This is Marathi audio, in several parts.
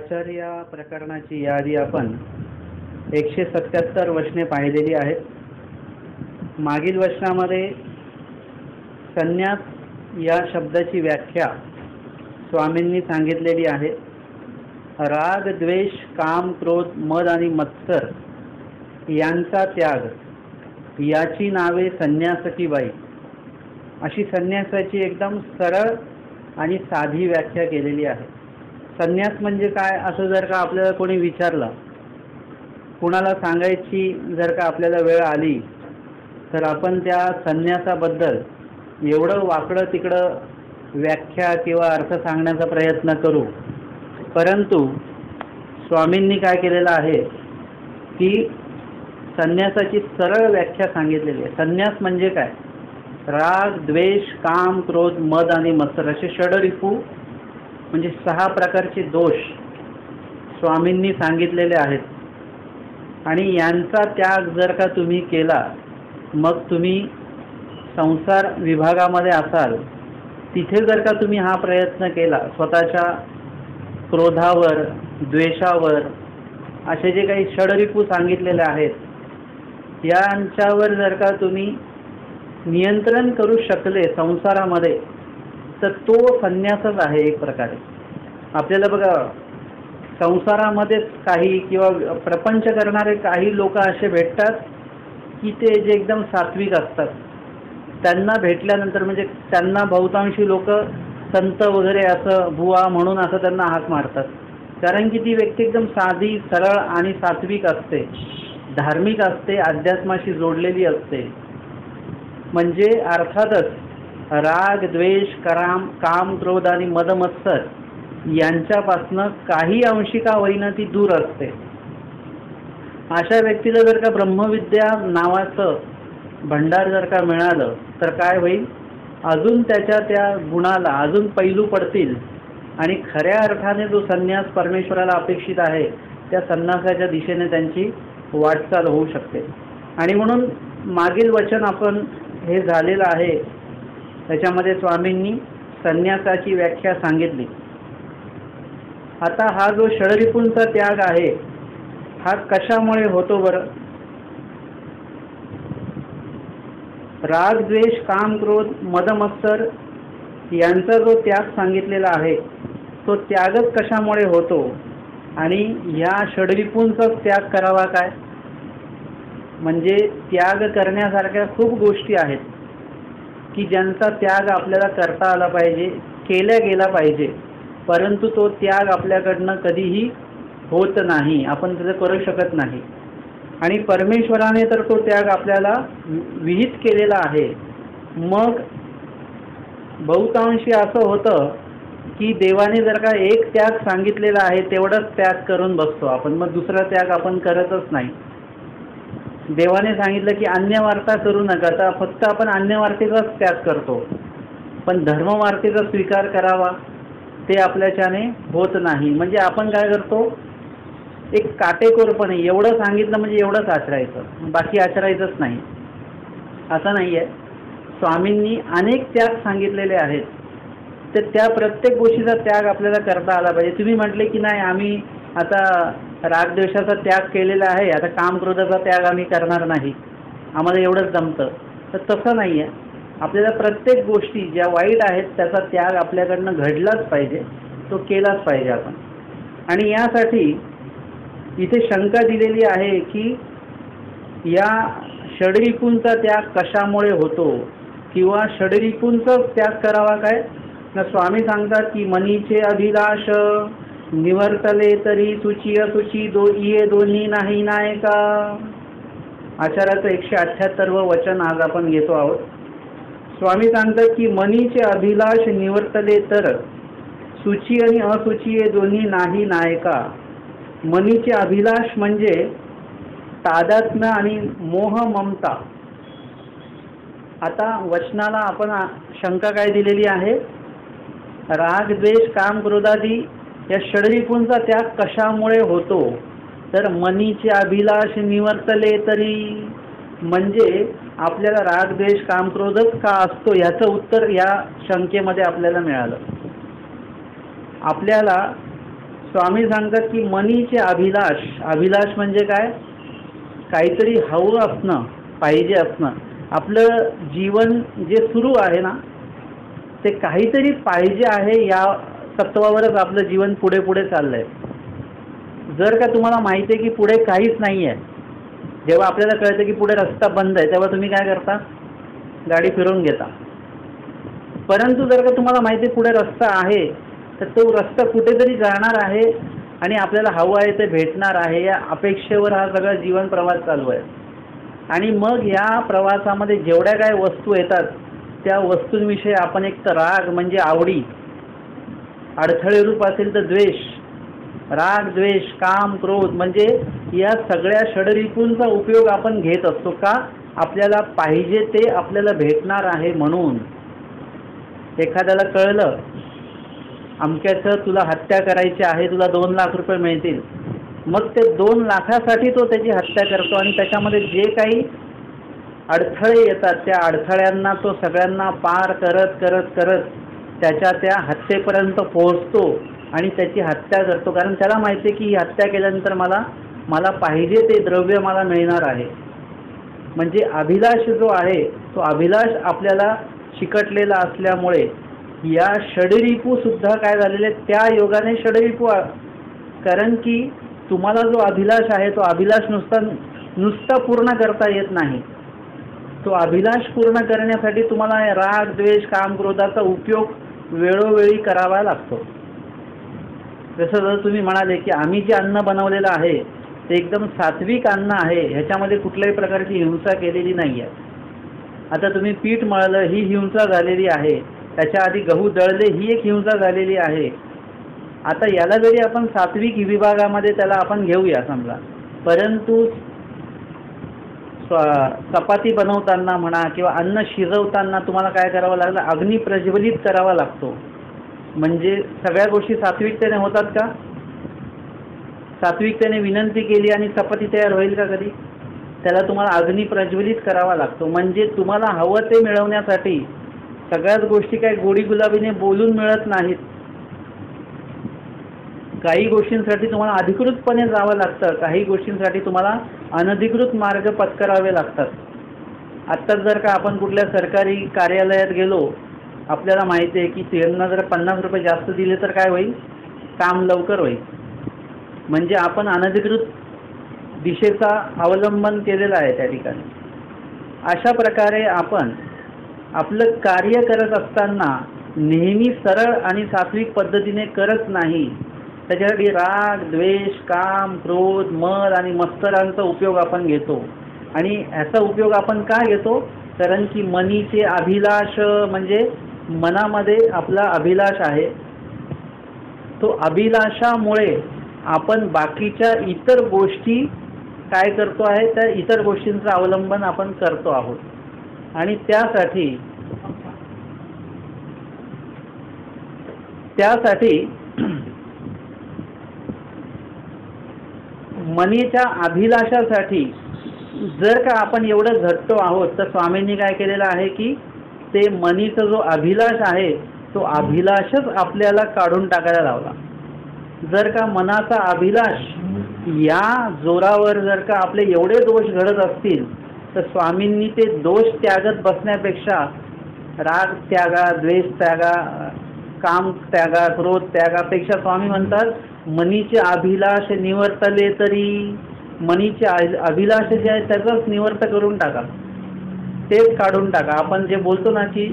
आचार्य या प्रकरणाची यादी आपण 177 वचने पाहिलेली आहेत। मागील वचनामध्ये संन्यास या शब्दाची व्याख्या स्वामींनी सांगितलेली आहे। राग, द्वेष, काम, क्रोध, मद आणि मत्सर यांचा त्याग, याची नावे संन्यासकी बाई, अशी संन्यासाची एकदम सरळ आणि साधी व्याख्या केलेली आहे। संन्यास म्हणजे काय असं जर का आपल्याला कोणी विचारलं, कुणाला सांगायची जर का आपल्याला वेळ आली, तर आपण त्या संन्यासाबद्दल एवढं वाकडं तिकडं व्याख्या किंवा अर्थ सांगण्याचा प्रयत्न करू, परंतु स्वामींनी काय केलेलं आहे की संन्यासाची सरळ व्याख्या सांगितलेली आहे। संन्यास म्हणजे काय? राग, द्वेष, काम, क्रोध, मद आणि मत्सर असे षडरिपू म्हणजे 6 प्रकारचे दोष स्वामींनी सांगितलेले आहेत। आणि यांचा त्याग जर का तुम्ही केला, मग तुम्ही संसार विभागामध्ये असाल, तिथे जर का तुम्ही हा प्रयत्न केला, स्वतःच्या क्रोधावर, द्वेषावर असे जे काही षडरिपू सांगितलेले आहेत, यांच्यावर जर का तुम्ही नियंत्रण करू शकले संसारामध्ये, तर तो संन्यासच आहे एक प्रकारे। आपल्याला बघा, संसारामध्येच काही किंवा प्रपंच करणारे काही लोक असे भेटतात की ते जे एकदम सात्विक असतात, त्यांना भेटल्यानंतर म्हणजे त्यांना बहुतांशी लोक संत वगैरे असं बुवा म्हणून असं त्यांना हाक मारतात, कारण की ती व्यक्ती एकदम साधी, सरळ आणि सात्विक असते, धार्मिक असते, अध्यात्माशी जोडलेली असते। म्हणजे अर्थातच राग, द्वेष, काम, क्रोध आणि मदमत्सर यांच्यापासनं काही अंशी का होईना ती दूर असते। अशा व्यक्तीला जर का ब्रह्मविद्या नावाचं भंडार जर का मिळालं, तर काय होईल, अजून त्याच्या त्या गुणाला अजून पैलू पडतील आणि खऱ्या अर्थाने जो संन्यास परमेश्वराला अपेक्षित आहे, त्या संन्यासाच्या दिशेने त्यांची वाटचाल होऊ शकते। आणि म्हणून मागील वचन आपण हे झालेलं आहे, त्याच्यामध्ये स्वामींनी संन्यासाची व्याख्या सांगितली। आता हा जो षडरिपूंचा त्याग आहे, हा कशामुळे होतो बरं? राग, द्वेष, काम, क्रोध, मद, मत्सर यांचा जो त्याग सांगितलेला आहे, तो त्यागच कशामुळे होतो? आणि ह्या षडरिपूंचा त्याग करावा काय? म्हणजे त्याग करण्यासारख्या खूप गोष्टी आहेत की ज्यांचा त्याग आपल्याला करता आला पाहिजे, केल्या गेला पाहिजे, परंतु तो त्याग आपल्याकडनं कधीही होत नाही, आपण त्याचं करू शकत नाही। आणि परमेश्वराने तर तो त्याग आपल्याला विहित केलेला आहे। मग बहुतांशी असं होतं की देवाने जर का एक त्याग सांगितलेला आहे, तेवढाच त्याग करून बसतो आपण, मग दुसरा त्याग आपण करतच नाही। देवाने सांगितलं की अन्यवार्ता करू नका, तर फक्त आपण अन्यवार्तेचाच त्याग करतो, पण धर्मवार्तेचा स्वीकार करावा ते आपल्याच्याने होत नाही। म्हणजे आपण काय करतो, एक काटेकोरपणे एवढं सांगितलं म्हणजे एवढंच आचरायचं, बाकी आचरायचंच नाही, असं नाही आहे। स्वामींनी अनेक त्याग सांगितलेले आहेत, तर त्या प्रत्येक गोष्टीचा त्याग आपल्याला करता आला पाहिजे। तुम्ही म्हटले की नाही, आम्ही आता रागद्वेषाचा त्याग केलेला आहे, आता काम क्रोधाचा त्याग आम्ही करणार नाही, आम्हाला एवढंच जमतं, तर तसं नाही आहे। आपल्याला प्रत्येक गोष्टी ज्या वाईट आहेत त्याचा त्याग आपल्याकडनं घडलाच पाहिजे, तो केलाच पाहिजे आपण। आणि यासाठी इथे शंका दिलेली आहे की या षडरिपूंचा त्याग कशामुळे होतो, किंवा षडरिपूंचा त्याग करावा काय? ना स्वामी सांगतात की मनीचे अभिलाष निवर्तले तरी सुची असुची ये दोन्ही नाही नायका। आचार्याचं 178वं वचन आज आपण घेतो आहोत। स्वामी सांगतात की मनीचे अभिलाष निवर्तले तर सुची आणि असुची ये दोन्ही नाही नायका। मनीचे अभिलाष म्हणजे तादात्म्य आणि मोह ममता। आता वचनाला आपण शंका काय दिलेली आहे? राग, द्वेष, काम, क्रोधादी या षडरिपूंचा त्याग कशामुळे होतो? तर मनीचे अभिलाष निवर्तले तरी, म्हणजे आपल्याला राग, द्वेष, काम, क्रोधच का असतो, ह्याचं उत्तर या शंकेमध्ये आपल्याला मिळालं। आपल्याला स्वामी सांगतात की मनीचे अभिलाष, अभिलाष म्हणजे काय, काहीतरी हवं असणं, पाहिजे असणं. आपलं जीवन जे सुरू आहे ना ते काहीतरी पाहिजे आहे या तत्वावरच आपलं जीवन पुढे पुढे चाललं आहे. जर का तुम्हाला माहिती आहे की पुढे काहीच नाही आहे, जेव्हा आपल्याला कळतं की पुढे रस्ता बंद आहे तेव्हा तुम्ही काय करता, गाडी फिरवून घेता. परंतु जर का तुम्हाला माहिती आहे पुढे रस्ता आहे तर तो रस्ता कुठेतरी जाणार आहे आणि आपल्याला हवं आहे ते भेटणार आहे, या अपेक्षेवर हा सगळा जीवन प्रवास चालू आहे. आणि मग या प्रवासामध्ये जेवढ्या काय वस्तू येतात त्या वस्तूंविषयी आपण एक तर राग म्हणजे आवडी, अडथळे रूप असेल तर द्वेष, राग द्वेष काम क्रोध म्हणजे या सगळ्या षडरिपूंचा उपयोग आपण घेत असतो. का, आपल्याला पाहिजे ते आपल्याला भेटणार आहे म्हणून. एखाद्याला कळलं अमक्याचं तुला हत्या करायची आहे, तुला 2 लाख रुपये मिळतील, मग ते 2 लाखासाठी तो त्याची हत्या करतो आणि त्याच्यामध्ये जे काही अडथळे येतात त्या अडथळ्यांना तो सगळ्यांना पार करत करत करत त्याच्या त्या हत्येपर्यंत पोहोचतो आणि त्याची हत्या करतो. कारण त्याला माहिती आहे की ही हत्या केल्यानंतर मला पाहिजे ते द्रव्य मला मिळणार आहे. म्हणजे अभिलाष जो आहे तो अभिलाष आपल्याला चिकटलेला असल्यामुळे या षडरिपू सुद्धा काय झालेले त्या योगाने षडरिपू. कारण की तुम्हाला जो अभिलाष आहे तो अभिलाष नुसता पूर्ण करता येत नाही. तो अभिलाष पूर्ण करण्यासाठी तुम्हाला राग द्वेष काम क्रोधाचा उपयोग वेळोवेळी करावा लागतो. जसं जर तुम्ही म्हणाले की आम्ही जे अन्न बनवलेलं आहे ते एकदम सात्विक अन्न आहे, ह्याच्यामध्ये कुठल्याही प्रकारची हिंसा केलेली नाही आहे. आता तुम्ही पीठ मळलं ही हिंसा झालेली आहे, त्याच्या आधी गहू दळले ही एक हिंसा झालेली आहे. आता याला जरी आपण सात्विक विभागामध्ये त्याला आपण घेऊया समजा, परंतु चपाती बनवताना म्हणा किंवा अन्न शिजवताना तुम्हाला काय करावं लागलं, अग्नी प्रज्वलित करावा लागतो. म्हणजे सगळ्या गोष्टी सात्विकतेने होतात का? सात्विकतेने विनंती केली आणि चपाती तयार होईल का कधी? त्याला तुम्हाला अग्नी प्रज्वलित करावा लागतो. म्हणजे तुम्हाला हवं ते मिळवण्यासाठी सगळ्याच गोष्टी काही गोडी गुलाबीने बोलून मिळत नाहीत. काही गोष्टींसाठी तुम्हाला अधिकृतपणे जावं लागतं, काही गोष्टींसाठी तुम्हाला अनधिकृत मार्ग पत्करावे लागतात. आत्ताच जर का आपण कुठल्या सरकारी कार्यालयात गेलो, आपल्याला माहिती आहे की त्यांना जर 50 रुपये जास्त दिले तर काय होईल, काम लवकर होईल. म्हणजे आपण अनधिकृत दिशेचा अवलंबन केलेला आहे त्या ठिकाणी. अशा प्रकारे आपण आपलं कार्य करत असताना नेहमी सरळ आणि सात्विक पद्धतीने करत नाही. त्याच्यासाठी राग द्वेष काम क्रोध मद आणि मत्सरांचा उपयोग आपण घेतो. आणि ह्याचा उपयोग आपण का घेतो? कारण की मनीचे अभिलाष म्हणजे मनामध्ये आपला अभिलाष आहे, तो अभिलाषामुळे आपण बाकीच्या इतर गोष्टी काय करतो आहे, त्या इतर गोष्टींचं अवलंबन आपण करतो आहोत. आणि त्यासाठी मनीच्या अभिलाषासाठी जर का आपण एवढं झटतो आहोत तर स्वामींनी काय केलेलं आहे की ते मनीचा जो अभिलाष आहे तो अभिलाषच आपल्याला काढून टाकायला लावला. जर का मनाचा अभिलाष या जोरावर जर का आपले एवढे दोष घडत असतील तर स्वामींनी ते दोष त्यागत बसण्यापेक्षा राग त्यागा द्वेष त्यागा काम त्यागा क्रोध त्यागापेक्षा स्वामी म्हणतात मनीचे अभिलाष निवर्तले तरी, मनीचे अभिलाष जे आहे त्याचाच निवर्त करून टाका, तेच काढून टाका. आपण जे बोलतो ना की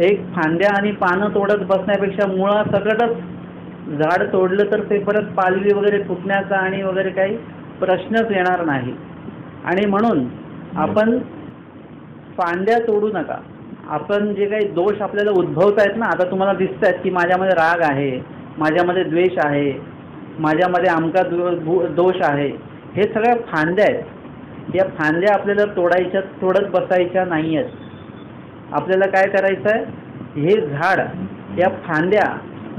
एक फांद्या आणि पानं तोडत बसण्यापेक्षा मुळासकटच झाड तोडलं तर ते परत पालवी वगैरे फुटण्याचा आणि वगैरे काही प्रश्नच येणार नाही. आणि म्हणून आपण फांद्या तोडू नका. आपण जे काही दोष आपल्याला उद्भवत आहेत ना, आता तुम्हाला दिसत आहेत की माझ्यामध्ये राग आहे, माझ्यामध्ये द्वेष आहे, माझ्यामध्ये अमका दोष आहे, हे सगळ्या फांद्या आहेत. या फांद्या आपल्याला तोडत बसायच्या नाही आहेत. आपल्याला काय करायचं आहे, हे झाड या फांद्या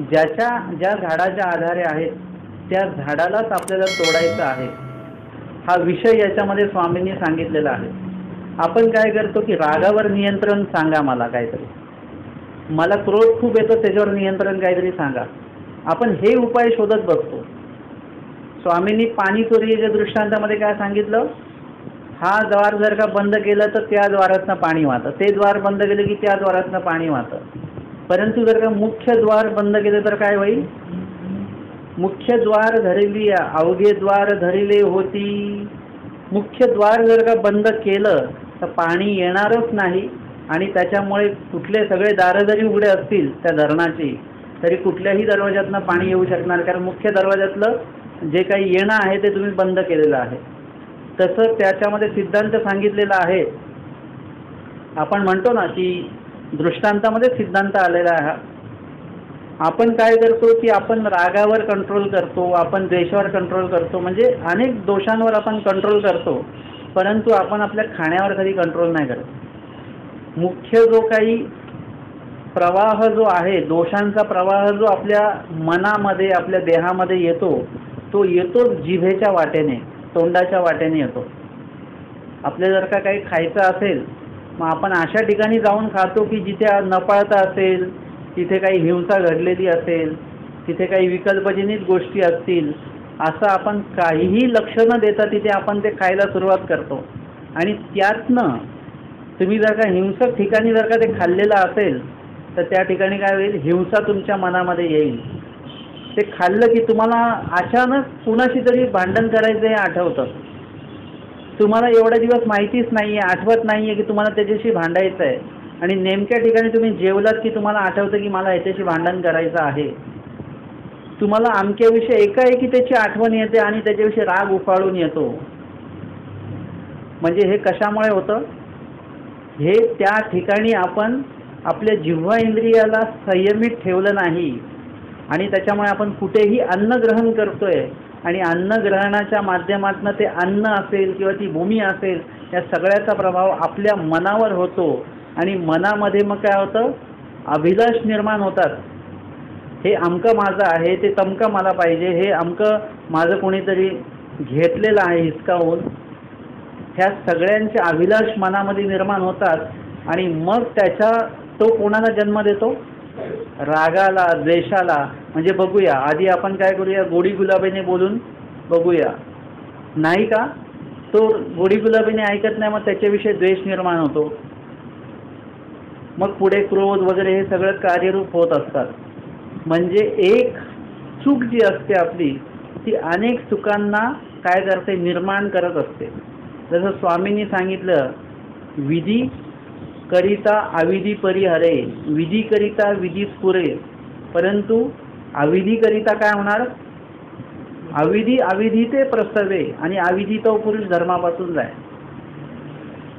ज्या झाडाच्या आधारे आहेत त्या झाडालाच आपल्याला तोडायचं आहे. हा विषय याच्यामध्ये स्वामींनी सांगितलेला आहे. आपण काय करतो की रागावर नियंत्रण सांगा, मला काहीतरी, मला क्रोध खूप येतो त्याच्यावर नियंत्रण काहीतरी सांगा. आपण हे उपाय शोधत बसतो. स्वामींनी पाणी चोरीच्या दृष्टांतामध्ये काय सांगितलं, हा द्वार जर का बंद केलं तर त्या द्वारातनं पाणी वाहतं, ते द्वार बंद केलं की त्या द्वारातनं पाणी वाहतं. परंतु जर का मुख्य द्वार बंद केले तर काय होईल, मुख्य द्वार धरिली अवघे द्वार धरिले होती. मुख्य द्वार जर का बंद केलं तर पाणी येणारच नाही आणि त्याच्यामुळे कुठले सगळे दारं जरी उघडे असतील त्या धरणाची तरी कुठल्याही दरवाजातनं पाणी येऊ शकणार, कारण मुख्य दरवाजातलं जे काही येणं आहे ते तुम्ही बंद केलेलं आहे. तसं त्याच्यामध्ये सिद्धांत सांगितलेला आहे. आपण म्हणतो ना की दृष्टांतामध्ये सिद्धांत आलेला आहे. आपण काय करतो की आपण रागावर कंट्रोल करतो, आपण द्वेषावर कंट्रोल करतो, म्हणजे अनेक दोषांवर आपण कंट्रोल करतो, परंतु आपण आपल्या खाण्यावर कधी कंट्रोल नाही करत. मुख्य जो काही प्रवाह जो आहे, दोषांचा प्रवाह जो आपल्या मनामध्ये आपल्या देहामध्ये येतो, तो येतो जिभेच्या वाटेने, तोंडाच्या वाटेने येतो. आपल्या जर का काही खायचं असेल मग आपण अशा ठिकाणी जाऊन खातो की जिथे नपाळता असेल, तिथे काही हिंसा घडलेली असेल, तिथे काही विकल्पजनित गोष्टी असतील, असं आपण काहीही लक्ष न देता तिथे आपण ते खायला सुरुवात करतो. आणि त्यातनं तुम्ही जर का हिंसक ठिकाणी जर का ते खाल्लेलं असेल तर त्या ठिकाणी काय होईल, हिंसा तुमच्या मनामध्ये येईल. ते खाल्लं की तुम्हाला अचानक कुणाशी तरी भांडण करायचं हे आठवतं. तुम्हाला एवढे दिवस माहितीच नाही आहे, आठवत नाही आहे की तुम्हाला त्याच्याशी भांडायचं आहे, आणि नेमक्या ठिकाणी तुम्ही जेवलात की तुम्हाला आठवतं की मला ह्याच्याशी भांडण करायचं आहे. तुम्हाला अमक्याविषयी एकाएकी त्याची आठवण येते आणि त्याच्याविषयी राग उफाळून येतो. म्हणजे हे कशामुळे होतं, हे त्या ठिकाणी आपण आपल्या जिव्हा इंद्रियाला संयमित ठेवलं नाही आणि त्याच्यामुळे आपण कुठेही अन्न ग्रहण करतोय आणि अन्न ग्रहणाच्या माध्यमातून ते अन्न असेल किंवा ती भूमी असेल या सगळ्याचा प्रभाव आपल्या मनावर होतो आणि मनामध्ये मग काय होतं, अभिलाष निर्माण होतात. हे अमकं माझं आहे, ते तमकं मला पाहिजे, हे अमकं माझं कोणीतरी घेतलेलं आहे हिसकावून. ह्या सगळ्यांचे अभिलाष मनामध्ये निर्माण होतात आणि मग त्याचा तो कोणाला जन्म देतो, रागाला, द्वेषाला. म्हणजे बघूया, आधी आपण काय करूया, गोडी गुलाबीने बोलून बघूया, नाही का. तो गोडी गुलाबीने ऐकत नाही, मग त्याच्याविषयी द्वेष निर्माण होतो. मग पुढे क्रोध वगैरे हे सगळं कार्यरूप होत असतात. म्हणजे एक चूक जी असते आपली ती अनेक चुकांना काय करते, निर्माण करत असते. जसं स्वामींनी सांगितलं, विधी करिता अविधी परिहरे, विधी करिता विधी स्फुरे, परंतु अविधी करिता काय होणार, अविधी अविधी ते प्रसवे, आणि अविधी तो पुरुष धर्मापासून जाय.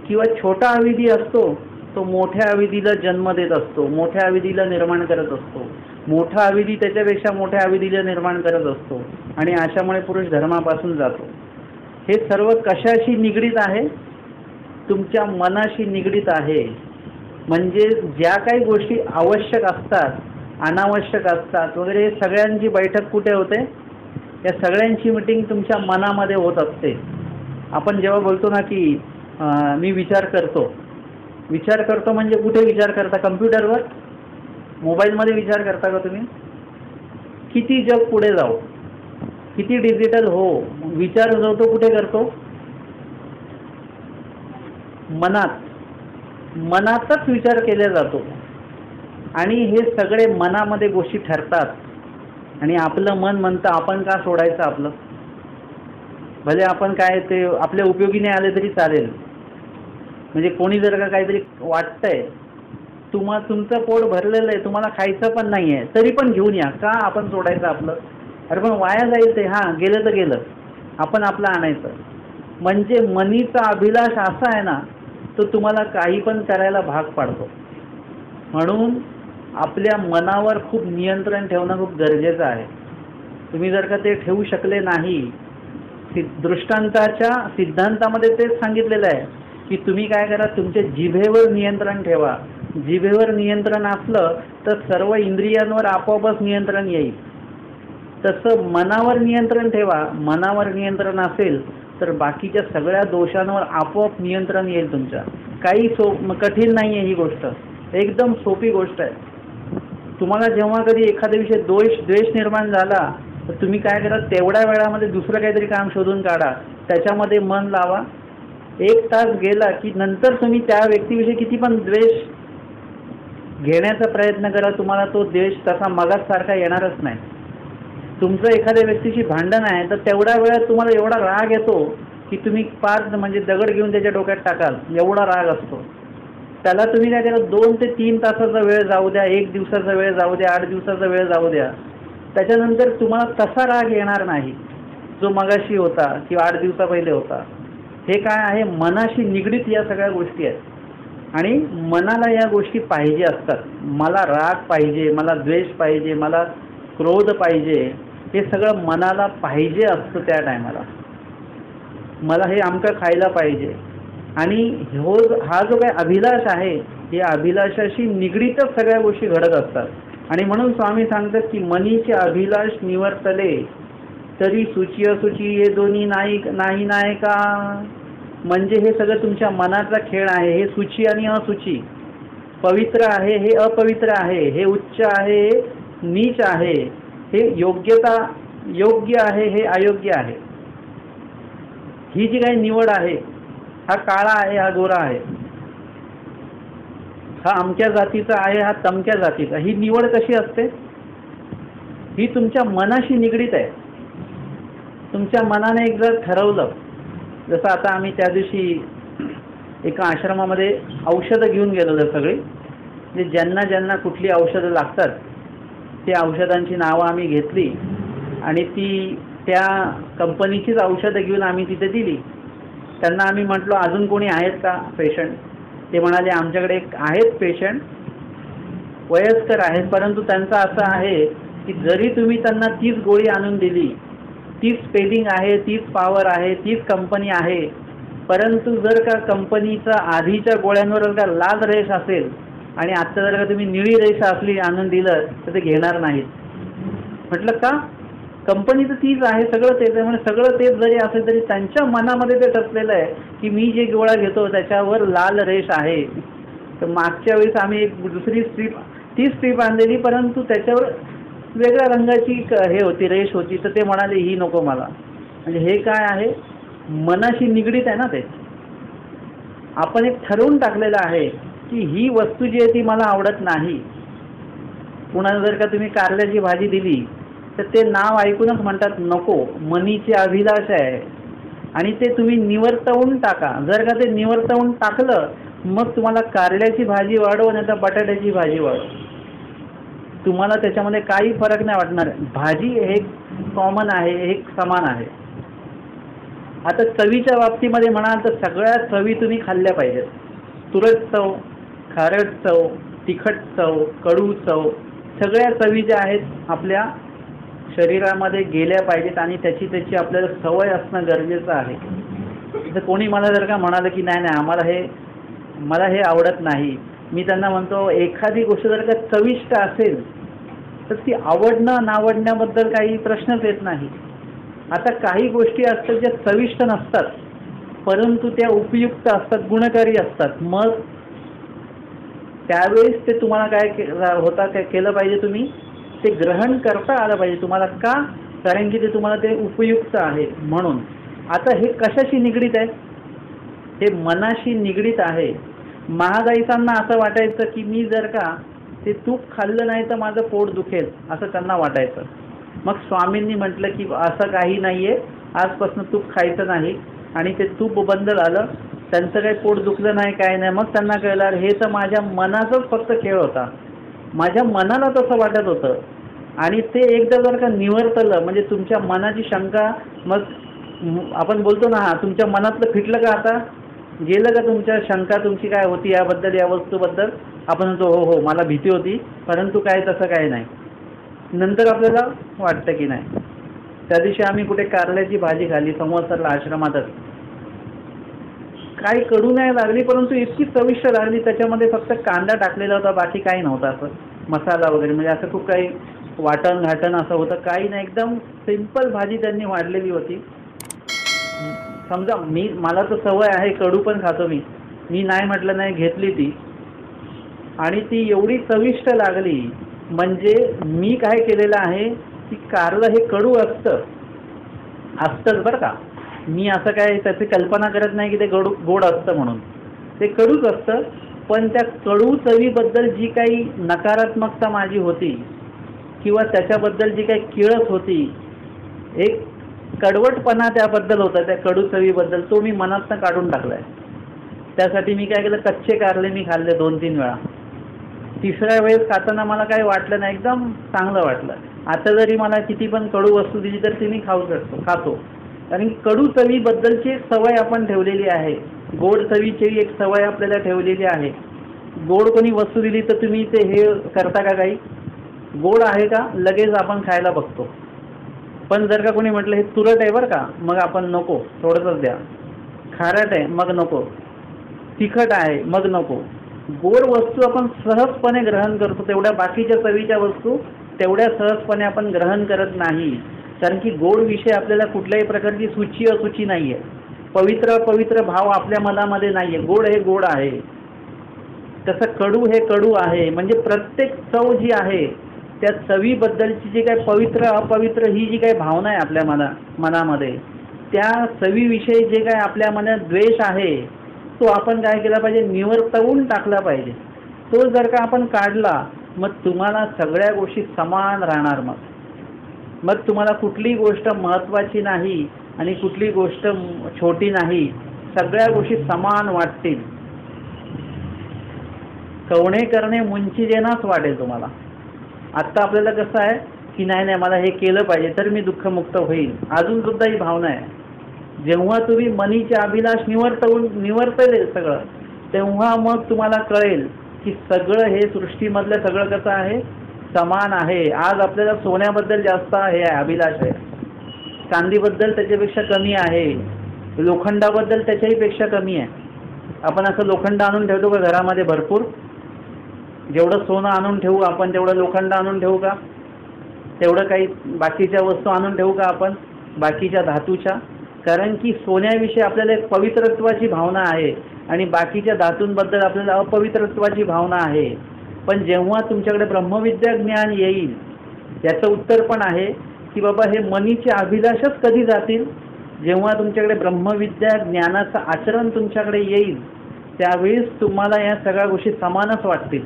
किंवा छोटा अविधी असतो तो मोठ्या अविधीला जन्म देत असतो, मोठ्या अविधीला निर्माण करत असतो, मोठा अविधी त्याच्यापेक्षा मोठ्या अविधीला निर्माण करत असतो, आणि अशामुळे पुरुष धर्मापासून जातो. हे सर्व कशाशी निगडीत आहे, तुमच्या मनाशी निगडीत आहे. म्हणजे ज्या काही गोष्टी आवश्यक असतात, अनावश्यक असतात वगैरे, हे सगळ्यांची बैठक कुठे होते, या सगळ्यांची मिटिंग तुमच्या मनामध्ये होत असते. आपण जेव्हा बोलतो ना की मी विचार करतो, विचार करतो म्हणजे कुठे विचार करता, कम्प्युटरवर, मोबाईलमध्ये विचार करता का तुम्ही? किती जग पुढे जाऊ, किती डिजिटल हो, विचार जो तो कुठे करतो, मनात, मनातच विचार केला जातो. आणि हे सगळे मनामध्ये गोष्टी ठरतात आणि आपलं मन म्हणतं आपण का सोडायचं आपलं, भले आपण काय ते आपल्या उपयोगी नाही आले तरी चालेल. म्हणजे कोणी जर का काहीतरी वाटतंय, तुमचं पोट भरलेलं आहे, तुम्हाला खायचं पण नाही आहे, तरी पण घेऊन या, का आपण सोडायचं आपलं, अरे पण वाया जाईल ते, हां गेलं तर गेलं, आपण आपलं आणायचं. म्हणजे मनीचा अभिलाष असा आहे ना, तो तुम्हाला काही पण करायला भाग पाडतो. म्हणून आपल्या मनावर खूप नियंत्रण ठेवणं खूप गरजेचं आहे. तुम्ही जर का ते ठेवू शकले नाही, दृष्टांताच्या सिद्धांतामध्ये तेच सांगितलेलं आहे की तुम्ही काय करा, तुमच्या जिभेवर नियंत्रण ठेवा. जिभेवर नियंत्रण असलं तर सर्व इंद्रियांवर आपोआपच नियंत्रण येईल. तसं मनावर नियंत्रण ठेवा. मनावर नियंत्रण असेल तर बाकीच्या सगळ्या दोषांवर आपोआप नियंत्रण येईल तुमच्या. काही कठीण नाही आहे ही गोष्ट, एकदम सोपी गोष्ट आहे. तुम्हाला जेव्हा कधी एखाद्या विषयी द्वेष निर्माण झाला तर तुम्ही काय करा, तेवढ्या वेळामध्ये दुसरं काहीतरी काम शोधून काढा, त्याच्यामध्ये मन लावा. 1 तास गेला की नंतर तुम्ही त्या व्यक्तीविषयी किती पण द्वेष घेण्याचा प्रयत्न करा, तुम्हाला तो द्वेष तसा मगासारखा येणारच नाही. तुमचं एखाद्या व्यक्तीशी भांडण आहे तर तेवढ्या वेळात तुम्हाला एवढा राग येतो की तुम्ही पार म्हणजे दगड घेऊन त्याच्या डोक्यात टाकाल, एवढा राग असतो. त्याला तुम्ही काय करा, 2 ते 3 तासाचा वेळ जाऊ द्या, 1 दिवसाचा वेळ जाऊ द्या, 8 दिवसाचा वेळ जाऊ द्या, त्याच्यानंतर तुम्हाला तसा राग येणार नाही जो मगाशी होता किंवा 8 दिवसा पहिले होता. हे काय आहे, मनाशी निगडीत या सगळ्या गोष्टी आहेत आणि मनाला या गोष्टी पाहिजे असतात. मला राग पाहिजे, मला द्वेष पाहिजे, मला क्रोध पाहिजे, हे सगळं मनाला पाहिजे असतं त्या टायमाला. मला हे आमचं खायला पाहिजे आणि हा जो काही अभिलाष आहे, या अभिलाषाशी निगडीतच सगळ्या गोष्टी घडत असतात. आणि म्हणून स्वामी सांगतात की मनीचे अभिलाष निवर्तले तरी सुची असुची हे दोन्ही नाही नाही का. म्हणजे हे सगळं तुमच्या मनाचा खेळ आहे. हे सुची आणि असुची, पवित्र आहे हे अपवित्र आहे, हे उच्च आहे हे नीच आहे, हे योग्य आहे हे अयोग्य आहे. ही जी काही निवड आहे, हा काळा आहे हा गोरा आहे, हा अमक्या जातीचा आहे हा तमक्या जातीचा, ही निवड कशी असते, ही तुमच्या मनाशी निगडीत आहे. तुमच्या मनाने एक जर ठरवलं, जसं आता आम्ही त्या दिवशी एका आश्रमामध्ये औषधं घेऊन गेलेलो सगळी, म्हणजे ज्यांना कुठली औषधं लागतात ते औषधांची नावं आम्ही घेतली आणि त्या कंपनीचीच औषधं घेऊन आम्ही तिथे दिली. त्यांना आम्ही म्हटलो अजून कोणी आहेत का पेशंट. ते म्हणाले आमच्याकडे आहेत पेशंट, वयस्कर आहेत, परंतु त्यांचं असं आहे की जरी तुम्ही त्यांना 30 गोळी आणून दिली, 30 स्पेलिंग आहे, 30 पॉवर आहे, 30 कंपनी आहे, परंतु जर का कंपनीचा आधीच्या गोळ्यांवर जर का लाल रेष असेल आणि आत्ता जर का तुम्ही निळी रेष असली आणून दिलं तर ते घेणार नाहीत. म्हटलं का, कंपनी तर तीच आहे, सगळं तेच आहे. म्हणजे सगळं तेच जरी असेल तरी त्यांच्या मनामध्ये ते ठसलेलं आहे की मी जे गोळा घेतो त्याच्यावर लाल रेष आहे. तर मागच्या वेळेस आम्ही एक दुसरी स्ट्रीप, ती स्ट्रीप आणलेली, परंतु त्याच्यावर वेगळ्या रंगाची हे होती, रेष होती, तर ते म्हणाले ही नको मला. म्हणजे हे काय आहे, मनाशी निगडीत आहे ना ते. आपण एक ठरवून टाकलेलं आहे की ही वस्तू जी आहे ती मला आवडत नाही. पुन्हा जर का तुम्ही कारल्याची भाजी दिली तर ते नाव ऐकूनच म्हणतात नको, मनीचे अभिलाष आहे आणि ते तुम्ही निवर्तवून टाका. जर का ते निवर्तवून टाकलं मग तुम्हाला कारल्याची भाजी वाढव नाही तर बटाट्याची भाजी वाढव, तुम्हाला त्याच्यामध्ये काही फरक नाही वाटणार. भाजी हे कॉमन आहे, हे समान आहे. आता चवीच्या बाबतीमध्ये म्हणाल तर सगळ्या चवी तुम्ही खाल्ल्या पाहिजेत. तुरट चव, खारट चव, तिखट चव, कडू चव, सगळ्या चवी ज्या आहेत आपल्या शरीरामध्ये गेल्या पाहिजेत आणि त्याची आपल्याला सवय असणं गरजेचं आहे. जर कोणी मला जर का म्हणालं की नाही मला हे आवडत नाही, मी त्यांना म्हणतो एखादी गोष्ट जर का चविष्ट असेल तर ती आवडणं नावडण्याबद्दल काही प्रश्नच येत नाही. आता काही गोष्टी असतात ज्या चविष्ट नसतात परंतु त्या उपयुक्त असतात, गुणकारी असतात. मग त्यावेळेस ते तुम्हाला काय केलं पाहिजे, तुम्ही ते ग्रहण करता आलं पाहिजे तुम्हाला. का, कारण की ते तुम्हाला ते उपयुक्त आहे म्हणून. आता हे कशाशी निगडीत आहे, हे मनाशी निगडीत आहे. महागाईसांना असं वाटायचं की मी जर का ते तूप खाल्लं नाही तर माझं पोट दुखेल, असं त्यांना वाटायचं. मग स्वामींनी म्हटलं की असं काही नाही आहे, आजपासून तूप खायचं नाही, आणि ते तूप बंद झालं. त्यांचं काही पोट दुखलं नाही, काय नाही. मग त्यांना कळलं हे तर माझ्या मनाचाच फक्त खेळ होता, माझ्या मनाला तसं वाटत होतं. आणि ते एकदा जर का निवर्तलं म्हणजे तुमच्या मनाची शंका, मग आपण बोलतो ना तुमच्या मनातलं फिटलं का, आता गेलं का तुमच्या शंका तुमची काय होती याबद्दल, या वस्तूबद्दल. आपण म्हणतो हो मला भीती होती परंतु काय तसं काय नाही. नंतर आपल्याला वाटतं की नाही. त्या दिवशी आम्ही कुठे कारल्याची भाजी खाल्ली संवत्सरला आश्रमातच, काही कडू नाही लागली परंतु इतकी चविष्ट लागली. त्याच्यामध्ये फक्त कांदा टाकलेला होता, बाकी काही नव्हतं, असं मसाला वगैरे, म्हणजे असं खूप काही वाटण घाटण असं होतं काही नाही. एकदम सिंपल भाजी त्यांनी वाढलेली होती. समजा मला तर सवय आहे, कडू पण खातो मी नाही म्हटलं नाही, घेतली ती आणि ती एवढी चविष्ट लागली म्हणजे मी काय केलेलं आहे की कारलं हे कडू असतंच बरं का. मी असं काय त्याची कल्पना करत नाही की ते गोड असतं म्हणून. ते कडूच असतं, पण त्या कडू चवीबद्दल जी काही नकारात्मकता माझी होती किंवा त्याच्याबद्दल जी काही किळस होती, एक कडवटपणा त्याबद्दल होता, त्या कडू चवीबद्दल, तो मी मनातनं काढून टाकला आहे. त्यासाठी मी काय केलं, कच्चे कारले मी खाल्ले 2-3 वेळा. तिसऱ्या वेळेस खाताना मला काही वाटलं नाही, एकदम चांगलं वाटलं. आता जरी मला किती पण कडू वस्तू दिली तर ती मी खातो. कारण कडू चवीबद्दलची एक सवय आपण ठेवलेली आहे. गोड चवीची एक सवय आपल्याला ठेवलेली आहे. गोड कोणी वस्तू दिली तर तुम्ही ते हे करता का, काही गोड आहे का लगेच आपण खायला बघतो. पण जर का कोणी म्हटलं हे तुरट आहे बरं का, मग आपण नको, थोडंसंच द्या. खारट आहे मग नको, तिखट आहे मग नको. गोड वस्तू आपण सहजपणे ग्रहण करतो, तेवढ्या बाकीच्या चवीच्या वस्तू तेवढ्या सहजपणे आपण ग्रहण करत नाही. कारण की गोड विषय आपल्याला कुठल्याही प्रकारची सूची असूची नाही आहे. पवित्र भाव आपल्या मनामध्ये नाही आहे. गोड हे गोड आहे, तसं कडू हे कडू आहे. म्हणजे प्रत्येक चव जी आहे त्या चवीबद्दलची जी काही पवित्र अपवित्र ही जी काही भावना आहे आपल्या मनामध्ये, त्या चवीविषयी जे काय आपल्या मनात द्वेष आहे तो आपण काय केला पाहिजे, निवर्तवून टाकला पाहिजे. तो जर का आपण काढला मग तुम्हाला सगळ्या गोष्टी समान राहणार. मग तुम्हाला कुठली गोष्ट महत्त्वाची नाही आणि कुठली गोष्ट छोटी नाही, सगळ्या गोष्टी समान वाटतील. कवणे करणे मुंची देनाच वाटेल तुम्हाला. आत्ता आपल्याला कसं आहे की नाही मला हे केलं पाहिजे तर मी दुःखमुक्त होईल, अजून सुद्धा ही भावना आहे. जेव्हा तुम्ही मनीचे अभिलाष निवर्तले सगळं, तेव्हा मग तुम्हाला कळेल की सगळं हे सृष्टीमधलं सगळं कसं आहे, समान आहे. आज आपल्याला सोन्याबद्दल जास्त आहे अभिलाष आहे, चांदीबद्दल त्याच्यापेक्षा कमी आहे, लोखंडाबद्दल त्याच्याही पेक्षा कमी आहे. आपण असं लोखंड आणून ठेवतो का घरामध्ये भरपूर? जेवढं सोनं आणून ठेवू आपण तेवढं लोखंड आणून ठेवू का? तेवढं काही बाकीच्या वस्तू आणून ठेवू का आपण बाकीच्या धातूच्या? कारण की सोन्याविषयी आपल्याला एक पवित्रत्वाची भावना आहे आणि बाकीच्या धातूंबद्दल आपल्याला अपवित्रत्वाची भावना आहे. पण जेव्हा तुमच्याकडे ब्रह्मविद्या ज्ञान येईल, याचं उत्तर पण आहे की बाबा हे मनीचे अभिलाषच कधी जातील, जेव्हा तुमच्याकडे ब्रह्मविद्या ज्ञानाचं आचरण तुमच्याकडे येईल, त्यावेळेस तुम्हाला या सगळ्या गोष्टी समानच वाटतील.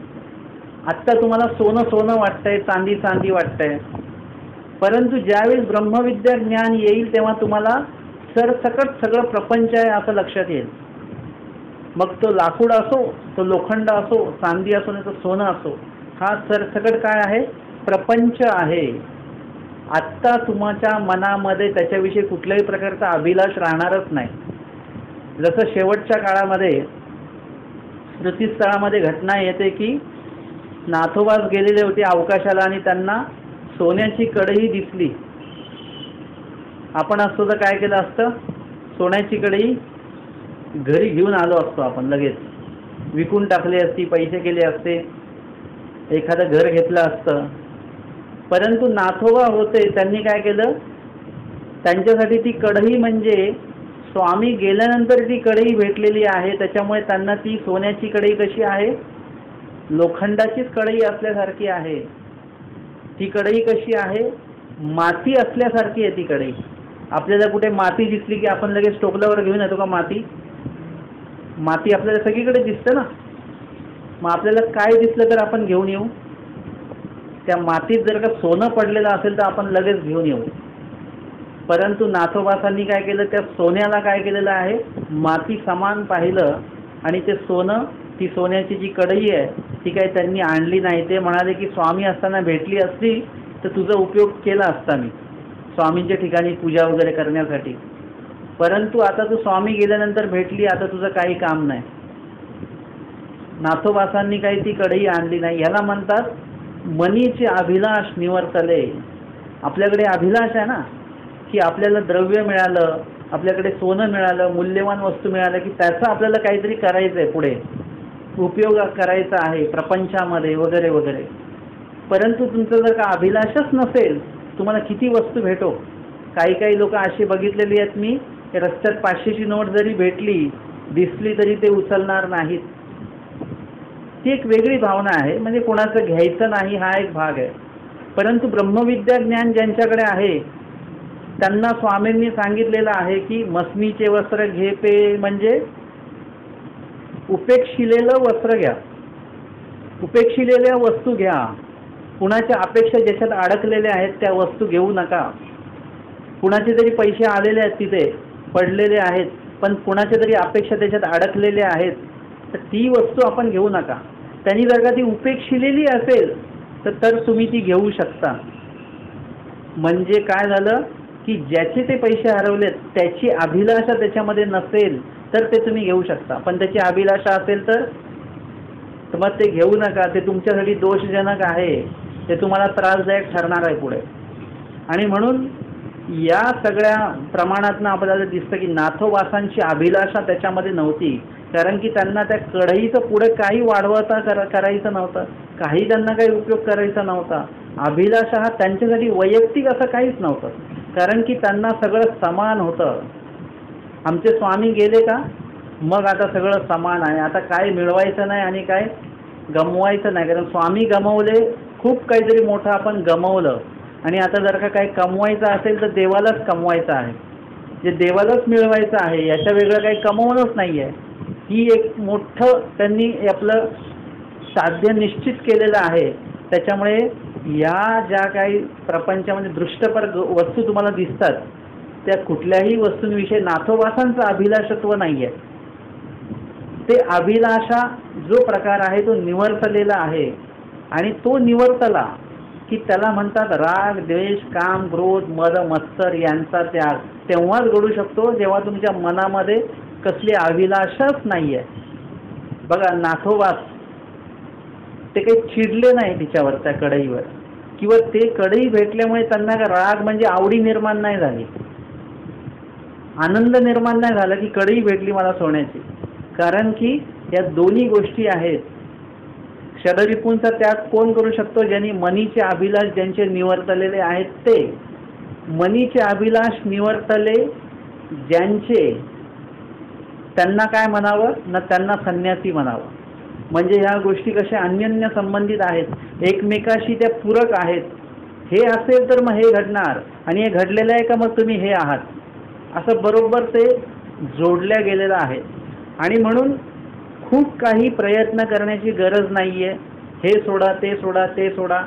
आत्ता तुम्हाला सोनं वाटतंय, चांदी वाटतंय, परंतु ज्यावेळेस ब्रह्मविद्या ज्ञान येईल तेव्हा तुम्हाला सरसकट सगळं प्रपंच आहे असं लक्षात येईल. मग तो लाकूड असो, तो लोखंड असो, चांदी असो, नाही तर सोनं असो, हा सरसकट काय आहे, प्रपंच आहे. आत्ता तुमच्या मनामध्ये त्याच्याविषयी कुठल्याही प्रकारचा अभिलाष राहणारच नाही. जसं शेवटच्या काळामध्ये स्मृतिस्थळामध्ये घटना येते की नाथोबास गेलेले होते अवकाशाला आणि त्यांना सोन्याची कढई दिसली. आपण असतो तर काय केलं असतं, सोन्याची कढई घरी घेऊन आलो असतो आपण, लगेच विकून टाकली असती, पैसे केले असते, एखादं घर घेतलं असतं. परंतु नाथोबा होते, त्यांनी काय केलं, त्यांच्यासाठी ती कढई म्हणजे स्वामी गेल्यानंतर ती कढई भेटलेली आहे, त्याच्यामुळे त्यांना ती सोन्याची कढई कशी आहे, लोखंडाचीच कढई असल्यासारखी आहे. ती कढई कशी आहे, माती असल्यासारखी आहे ती कढई. आपल्याला कुठे माती दिसली की आपण लगेच टोपल्यावर घेऊन येतो का माती? माती आपल्याला सगळीकडे दिसतं ना. मग आपल्याला काय दिसलं तर आपण घेऊन येऊ? त्या मातीत जर का सोनं पडलेलं असेल तर आपण लगेच घेऊन येऊ. परंतु नाथोबासांनी काय केलं, त्या सोन्याला काय केलेलं आहे, माती समान पाहिलं आणि ते सोनं, ती सोन्याची जी कढई आहे ती काही त्यांनी आणली नाही. ते म्हणाले की स्वामी असताना भेटली असती तर तुझा उपयोग केला असता मी स्वामींच्या ठिकाणी पूजा वगैरे करण्यासाठी, परंतु आता तू स्वामी गेल्यानंतर भेटली, आता तुझं काही काम नाही. नाथोबासांनी काही ती कढई आणली नाही. ह्याला म्हणतात मनीचे अभिलाष निवर्तले. आपल्याकडे अभिलाष आहे ना की आपल्याला द्रव्य मिळालं, आपल्याकडे सोनं मिळालं, मूल्यवान वस्तू मिळालं की त्याचं आपल्याला काहीतरी करायचं आहे, पुढे उपयोग करायचा आहे प्रपंचामध्ये वगैरे वगैरे. परंतु तुमचं जर का अभिलाषच नसेल, तुम्हाला किती वस्तू भेटो. काही लोक अशी बघितलेली आहेत मी, रस्त्यात 500ची नोट जरी भेटली दिसली तरी ते उचलणार नाहीत. ती एक वेगळी भावना आहे. म्हणजे कोणाचं घ्यायचं नाही हा एक भाग आहे. परंतु ब्रह्मविद्या ज्ञान ज्यांच्याकडे आहे त्यांना स्वामींनी सांगितलेलं आहे की मसनीचे वस्त्र घे पे, म्हणजे उपेक्षिलेलं वस्त्र घ्या, उपेक्षिलेल्या वस्तू घ्या. कुणाच्या अपेक्षा ज्याच्यात अडकलेल्या आहेत त्या वस्तू घेऊ नका. कुणाचे तरी पैसे आलेले आहेत तिथे पडलेले आहेत, पण कुणाच्या तरी अपेक्षा त्याच्यात अडकलेल्या आहेत, तर ती वस्तू आपण घेऊ नका. त्यांनी जर का ती उपेक्षिलेली असेल तर तुम्ही ती घेऊ शकता. म्हणजे काय झालं की ज्याचे ते पैसे हरवलेत त्याची अभिलाषा त्याच्यामध्ये नसेल तर ते तुम्ही घेऊ शकता, पण त्याची अभिलाषा असेल तर मग ते घेऊ नका. ते तुमच्यासाठी दोषजनक आहे, ते तुम्हाला त्रासदायक ठरणार आहे पुढे. आणि म्हणून या सगळ्या प्रमाणातनं आपल्याला दिसतं की नाथोबासांची अभिलाषा त्याच्यामध्ये नव्हती, कारण की त्यांना त्या कढईचं पुढे काही वाढवता करायचं नव्हतं, काही त्यांना काही उपयोग करायचा नव्हता. अभिलाषा हा त्यांच्यासाठी वैयक्तिक असं काहीच नव्हतं, कारण की त्यांना सगळं समान होतं. आमचे स्वामी गेले का मग आता सगळं समान आहे, आता काय मिळवायचं नाही आणि काय गमवायचं नाही. कारण स्वामी गमवले, खूप काहीतरी मोठं आपण गमवलं, आणि आता जर का काही कमवायचं असेल तर देवालाच कमवायचं आहे, जे देवालाच मिळवायचं आहे, याच्या वेगळं काही कमवणंच नाही आहे. ही एक मोठं त्यांनी आपलं साध्य निश्चित केलेलं आहे. त्याच्यामुळे या ज्या काही प्रपंचामध्ये दृष्टपर वस्तू तुम्हाला दिसतात त्या कुठल्याही वस्तूंविषयी नाथोबासांचं अभिलाषत्व नाही आहे. ते अभिलाषा जो प्रकार आहे तो निवर्तलेला आहे, आणि तो निवर्तला की त्याला म्हणतात राग द्वेष काम क्रोध मद मत्सर यांचा त्याग. तेव्हाच घडू शकतो जेव्हा तुमच्या मनामध्ये कसली अभिलाषाच नाही आहे. बघा नाथोबास ते काही चिडले नाही तिच्यावर, त्या कढईवर, किंवा ते कढई भेटल्यामुळे त्यांना राग म्हणजे आवडी निर्माण नाही झाली, आनंद निर्माण नाही झाला की कढई भेटली मला सोन्याची. कारण की या दोन्ही गोष्टी आहेत. षडरिपूंचा त्याग कोण करू शकतो? ज्यांनी मनीचे अभिलाष ज्यांचे निवर्तलेले आहेत ते. मनीचे अभिलाष निवर्तले ज्यांचे, त्यांना काय म्हणावं ना, त्यांना संन्यासी म्हणावं. म्हणजे ह्या गोष्टी कशा अन्योन्य संबंधित आहेत, एकमेकाशी त्या पूरक आहेत. हे असेल तर मग हे घडणार, आणि हे घडलेलं आहे का मग तुम्ही हे आहात, असं बरोबर ते जोडल्या गेलेलं आहे. आणि म्हणून खूप काही प्रयत्न करण्याची गरज नाही आहे. हे सोडा ते सोडा ते सोडा,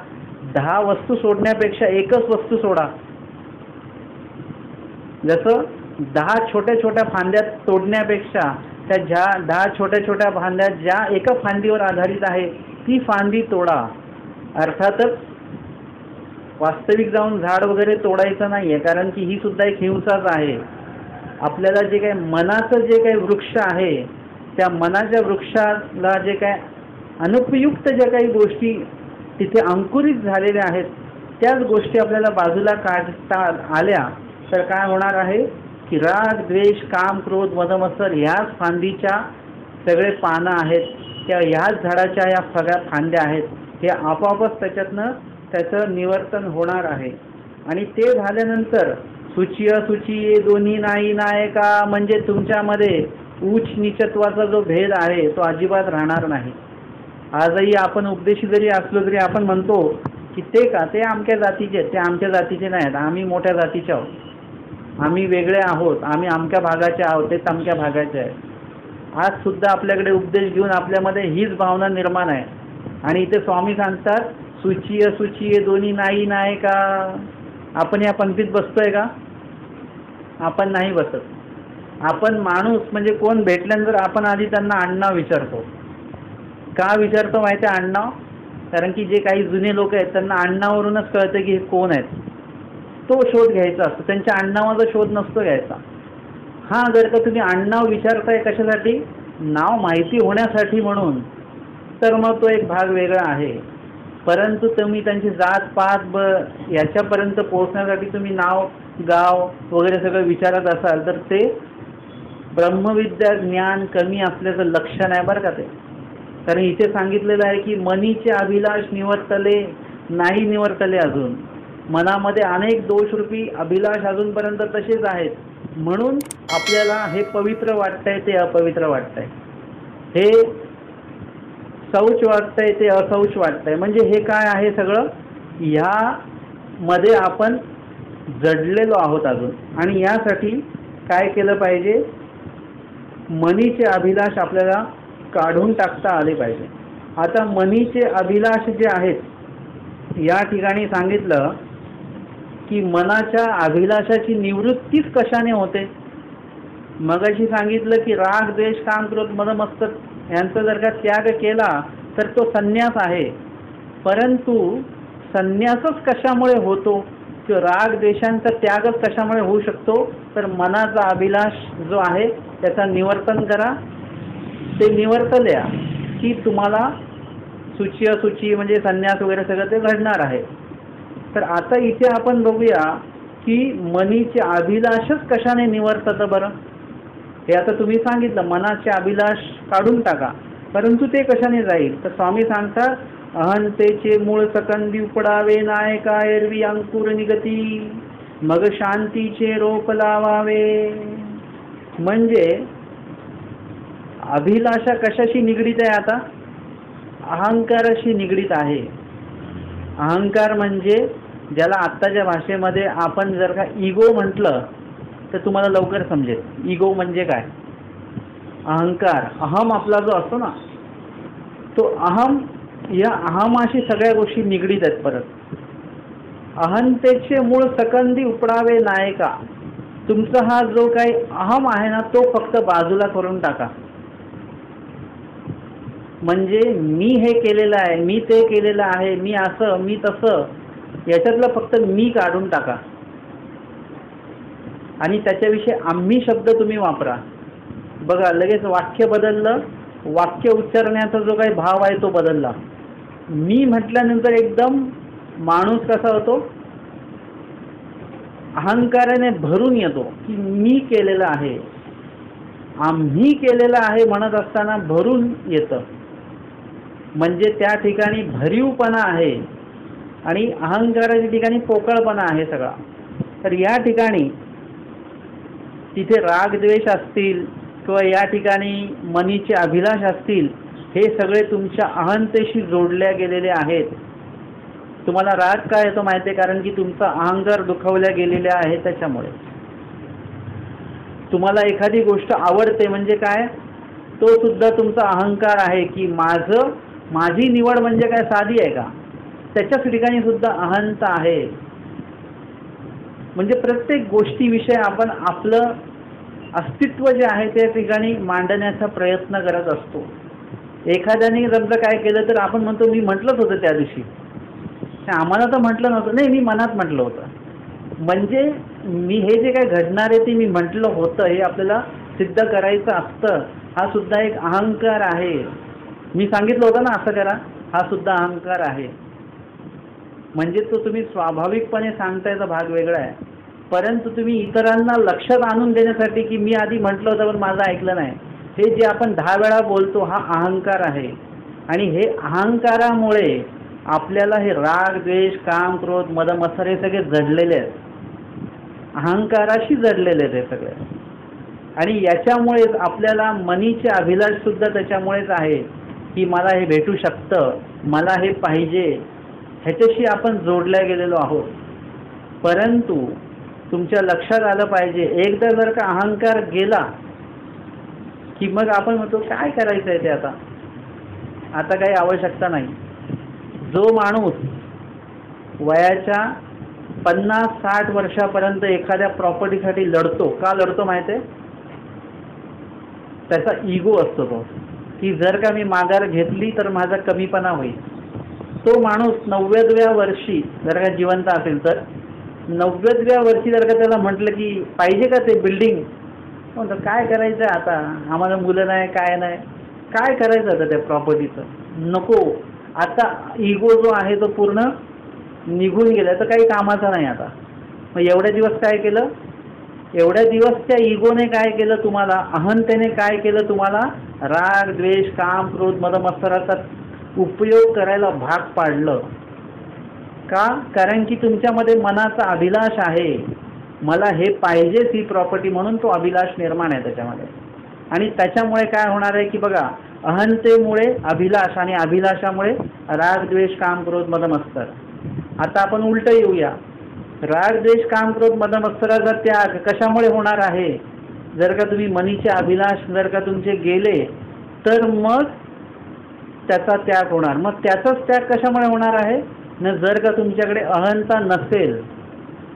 10 वस्तू सोडण्यापेक्षा एकच वस्तू सोडा. जसं 10 छोट्या छोट्या फांद्या तोडण्यापेक्षा त्या 10 छोट्या छोट्या फांद्या ज्या एका फांदीवर आधारित आहे ती फांदी तोडा. अर्थातच वास्तविक जाऊन झाड वगैरे तोडायचं नाही आहे, कारण की ही सुद्धा एक हिंसाच आहे. आपल्याला जे काही मनाचं जे काही वृक्ष आहे त्या मनाच्या वृक्षाला जे काय अनुपयुक्त ज्या काही गोष्टी तिथे अंकुरित झालेल्या आहेत त्याच गोष्टी आपल्याला बाजूला काढता आल्या तर काय होणार आहे की राग द्वेष काम क्रोध मदमत्सर ह्याच फांदीच्या सगळे पानं आहेत, त्या ह्याच झाडाच्या या सगळ्या फांद्या आहेत. हे आपोआपच त्याच्यातनं त्याचं निवर्तन होणार आहे. आणि ते झाल्यानंतर सुची असुची दोन्ही नाही नायका, म्हणजे तुमच्यामध्ये उच्च नीचत्वाचा जो भेद आहे तो अजिबात राहणार नाही. आजही आपण उपदेशी जरी असलो तरी आपण म्हणतो की ते का, ते आमच्या जातीचे आहेत, ते आमच्या जातीचे नाहीत, आम्ही मोठ्या जातीचे आहोत, आम्ही वेगळे आहोत, आम्ही अमक्या भागाचे आहोत, तेच अमक्या भागाचे आहेत. आज सुद्धा आपल्याकडे उपदेश घेऊन आपल्यामध्ये हीच भावना निर्माण आहे. आणि इथे स्वामी सांगतात सुची असुची दोन्ही नाही नायका. आपण या पंक्तीत बसतोय का? आपण नाही बसत. आपण माणूस म्हणजे कोण भेटल्यानंतर आपण आधी त्यांना आडनाव विचारतो. का विचारतो माहिती आहे आडनाव? कारण की जे काही जुने लोक आहेत त्यांना आडनावावरूनच कळतं की हे कोण आहेत, तो शोध घ्यायचा असतो, त्यांच्या आडनावाचा शोध नसतो घ्यायचा. हां, जर का तुम्ही आडनाव विचारताय कशासाठी, नाव माहिती होण्यासाठी म्हणून, तर मग तो एक भाग वेगळा आहे. परंतु तुम्ही त्यांची जात पात याच्यापर्यंत पोहोचण्यासाठी तुम्ही नाव गाव वगैरे सगळं विचारत असाल तर ते ब्रह्मविद्या ज्ञान कमी असल्याचं लक्षण आहे बरं का ते. कारण इथे सांगितलेलं आहे की मनीचे अभिलाष निवर्तले नाही, निवर्तले अजून. मनामध्ये अनेक दोषरूपी अभिलाष अजूनपर्यंत तसेच आहेत, म्हणून आपल्याला हे पवित्र वाटतंय ते अपवित्र वाटतंय. हे शौच वाटतंय ते अशौच वाटतंय. म्हणजे हे काय आहे सगळं, ह्यामध्ये आपण जडलेलो आहोत अजून. आणि यासाठी काय केलं पाहिजे, मनीचे अभिलाष आपल्याला काढून टाकता आले पाहिजे. आता मनीचे अभिलाष जे आहेत या ठिकाणी सांगितलं की मनाच्या अभिलाषाची निवृत्तीच कशाने होते. मगाशी सांगितलं की राग द्वेष काम क्रोध मद मत्सर यांचा जर का त्याग केला तर तो संन्यास आहे. परंतु संन्यासच कशामुळे होतो किंवा राग द्वेषांचा त्यागच कशामुळे होऊ शकतो, तर मनाचा अभिलाष जो आहे त्याचा निवर्तन करा. ते निवर्तल्या की तुम्हाला सूची असूची म्हणजे संन्यास वगैरे सगळं ते घडणार आहे. तर आता इथे आपण बघूया की मनीचे अभिलाषच कशाने निवर्तत बरं. हे आता तुम्ही सांगितलं मनाचे अभिलाष काढून टाका, परंतु ते कशाने जाईल. तर स्वामी सांगतात, अहंतेचे मूळ सकंदी उपडावे नायका एरवी अंकुर निगती मग शांतीचे रोप लावावे. म्हणजे अभिलाषा कशाशी निगडीत आहे, आता अहंकाराशी निगडीत आहे. अहंकार म्हणजे ज्याला आत्ताच्या भाषेमध्ये आपण जर का इगो म्हटलं तर तुम्हाला लवकर समजेल. इगो म्हणजे काय, अहंकार, अहम आपला जो असतो ना, तो अहम, या अहमाशी सगळ्या गोष्टी निगडीत आहेत. परत अहंतेचे मूळ सकंदी उपडावे नायका, तुमचा हा जो काही अहम आहे ना तो फक्त बाजूला करून टाका. म्हणजे मी हे केलेलं आहे, मी ते केलेलं आहे, मी असं मी तसं, याच्यातलं फक्त मी काढून टाका. आणि त्याच्याविषयी आम्ही शब्द तुम्ही वापरा. बघा लगेच वाक्य बदललं, वाक्य उच्चारण्याचा जो काही भाव आहे तो बदलला. मी म्हटल्यानंतर एकदम माणूस कसा होतो, अहंकाराने भरून येतो की मी केलेलं आहे, आम्ही केलेलं आहे म्हणत असताना भरून येतं. म्हणजे त्या ठिकाणी भरीवपणा आहे आणि अहंकाराच्या ठिकाणी पोकळपणा आहे सगळा. तर या ठिकाणी तिथे राग द्वेष असतील किंवा या ठिकाणी मनीचे अभिलाष असतील, हे सगळे तुमच्या अहंतेशी जोडल्या गेलेले आहेत. तुम्हाला राग काय येतो माहिती आहे, कारण की तुमचा अहंकार दुखावल्या गेलेला आहे. त्याच्यामुळे तुम्हाला एखादी गोष्ट आवडते म्हणजे काय, तो सुद्धा तुमचा अहंकार आहे की माझी निवड म्हणजे काय साधी आहे का, त्याच्याच ठिकाणी सुद्धा अहंता आहे. म्हणजे प्रत्येक गोष्टीविषयी आपण आपलं अस्तित्व जे आहे त्या ठिकाणी मांडण्याचा प्रयत्न करत असतो. एखाद्याने समजा काय केलं तर आपण म्हणतो मी म्हटलंच होतं त्या दिवशी, आम्हाला तर म्हटलं नव्हतं, नाही मी मनात म्हटलं होतं. म्हणजे मी हे जे काय घडणार आहे ते मी म्हटलं होतं हे आपल्याला सिद्ध करायचं असतं. हा सुद्धा एक अहंकार आहे. मी सांगितलं होतं ना असं करा, हा सुद्धा अहंकार आहे. म्हणजे तो तुम्ही स्वाभाविकपणे सांगतायचा भाग वेगळा आहे, परंतु तुम्ही इतरांना लक्षात आणून देण्यासाठी की मी आधी म्हटलं होतं पण माझं ऐकलं नाही, हे जे आपण 10 वेळा बोलतो हा अहंकार आहे. आणि हे अहंकारामुळे आपल्याला हे राग द्वेष काम क्रोध मद मत्सर हे सगळे जडलेले आहेत, अहंकाराशी जडलेले आहेत हे सगळे. आणि याच्यामुळेच आपल्याला मनीचे अभिलाष सुद्धा त्याच्यामुळेच आहे की मला हे भेटू शकतं, मला हे पाहिजे, ह्याच्याशी आपण जोडल्या गेलेलो आहोत. परंतु तुमच्या लक्षात आलं पाहिजे, एकदा जर का अहंकार गेला की मग आपण म्हणतो काय करायचं आहे ते, आता काही आवश्यकता नाही. जो माणूस वयाच्या 50-60 वर्षापर्यंत एखाद्या प्रॉपर्टीसाठी लढतो, का लढतो माहिती आहे, त्याचा इगो असतो तो की जर का मी माघार घेतली तर माझा कमीपणा होईल. तो माणूस 90व्या वर्षी जर का जिवंत असेल तर 90व्या वर्षी जर का त्याला म्हटलं की पाहिजे का ते बिल्डिंग, म्हणतो काय करायचं आहे आता, आम्हाला मुलं नाही काय नाही, काय करायचं आता त्या प्रॉपर्टीचं, नको. आता इगो जो आहे तो पूर्ण निघून गेला, तर काही कामाचा नाही आता. मग एवढ्या दिवस काय केलं, एवढ्या दिवस त्या इगोने काय केलं तुम्हाला, अहंतेने काय केलं तुम्हाला, राग द्वेष काम क्रोध मद मत्सराचा उपयोग करायला भाग पाडलं. का, कारण की तुमच्यामध्ये मनाचा अभिलाष आहे, मला हे पाहिजेच ही प्रॉपर्टी, म्हणून तो अभिलाष निर्माण आहे त्याच्यामध्ये. आणि त्याच्यामुळे काय होणार आहे की बघा, अहंतेमुळे अभिलाष आणि अभिलाषामुळे राग द्वेष काम क्रोध मद मत्सर. आता आपण उलट येऊया. राग द्वेष काम क्रोध मद मत्सराचा त्याग कशामुळे होणार आहे? जर का तुम्ही मनीचे अभिलाष जर का तुमचे गेले तर मग त्याचा त्याग होणार. मग त्याचाच त्याग कशामुळे होणार आहे न, जर का तुमच्याकडे अहंता नसेल.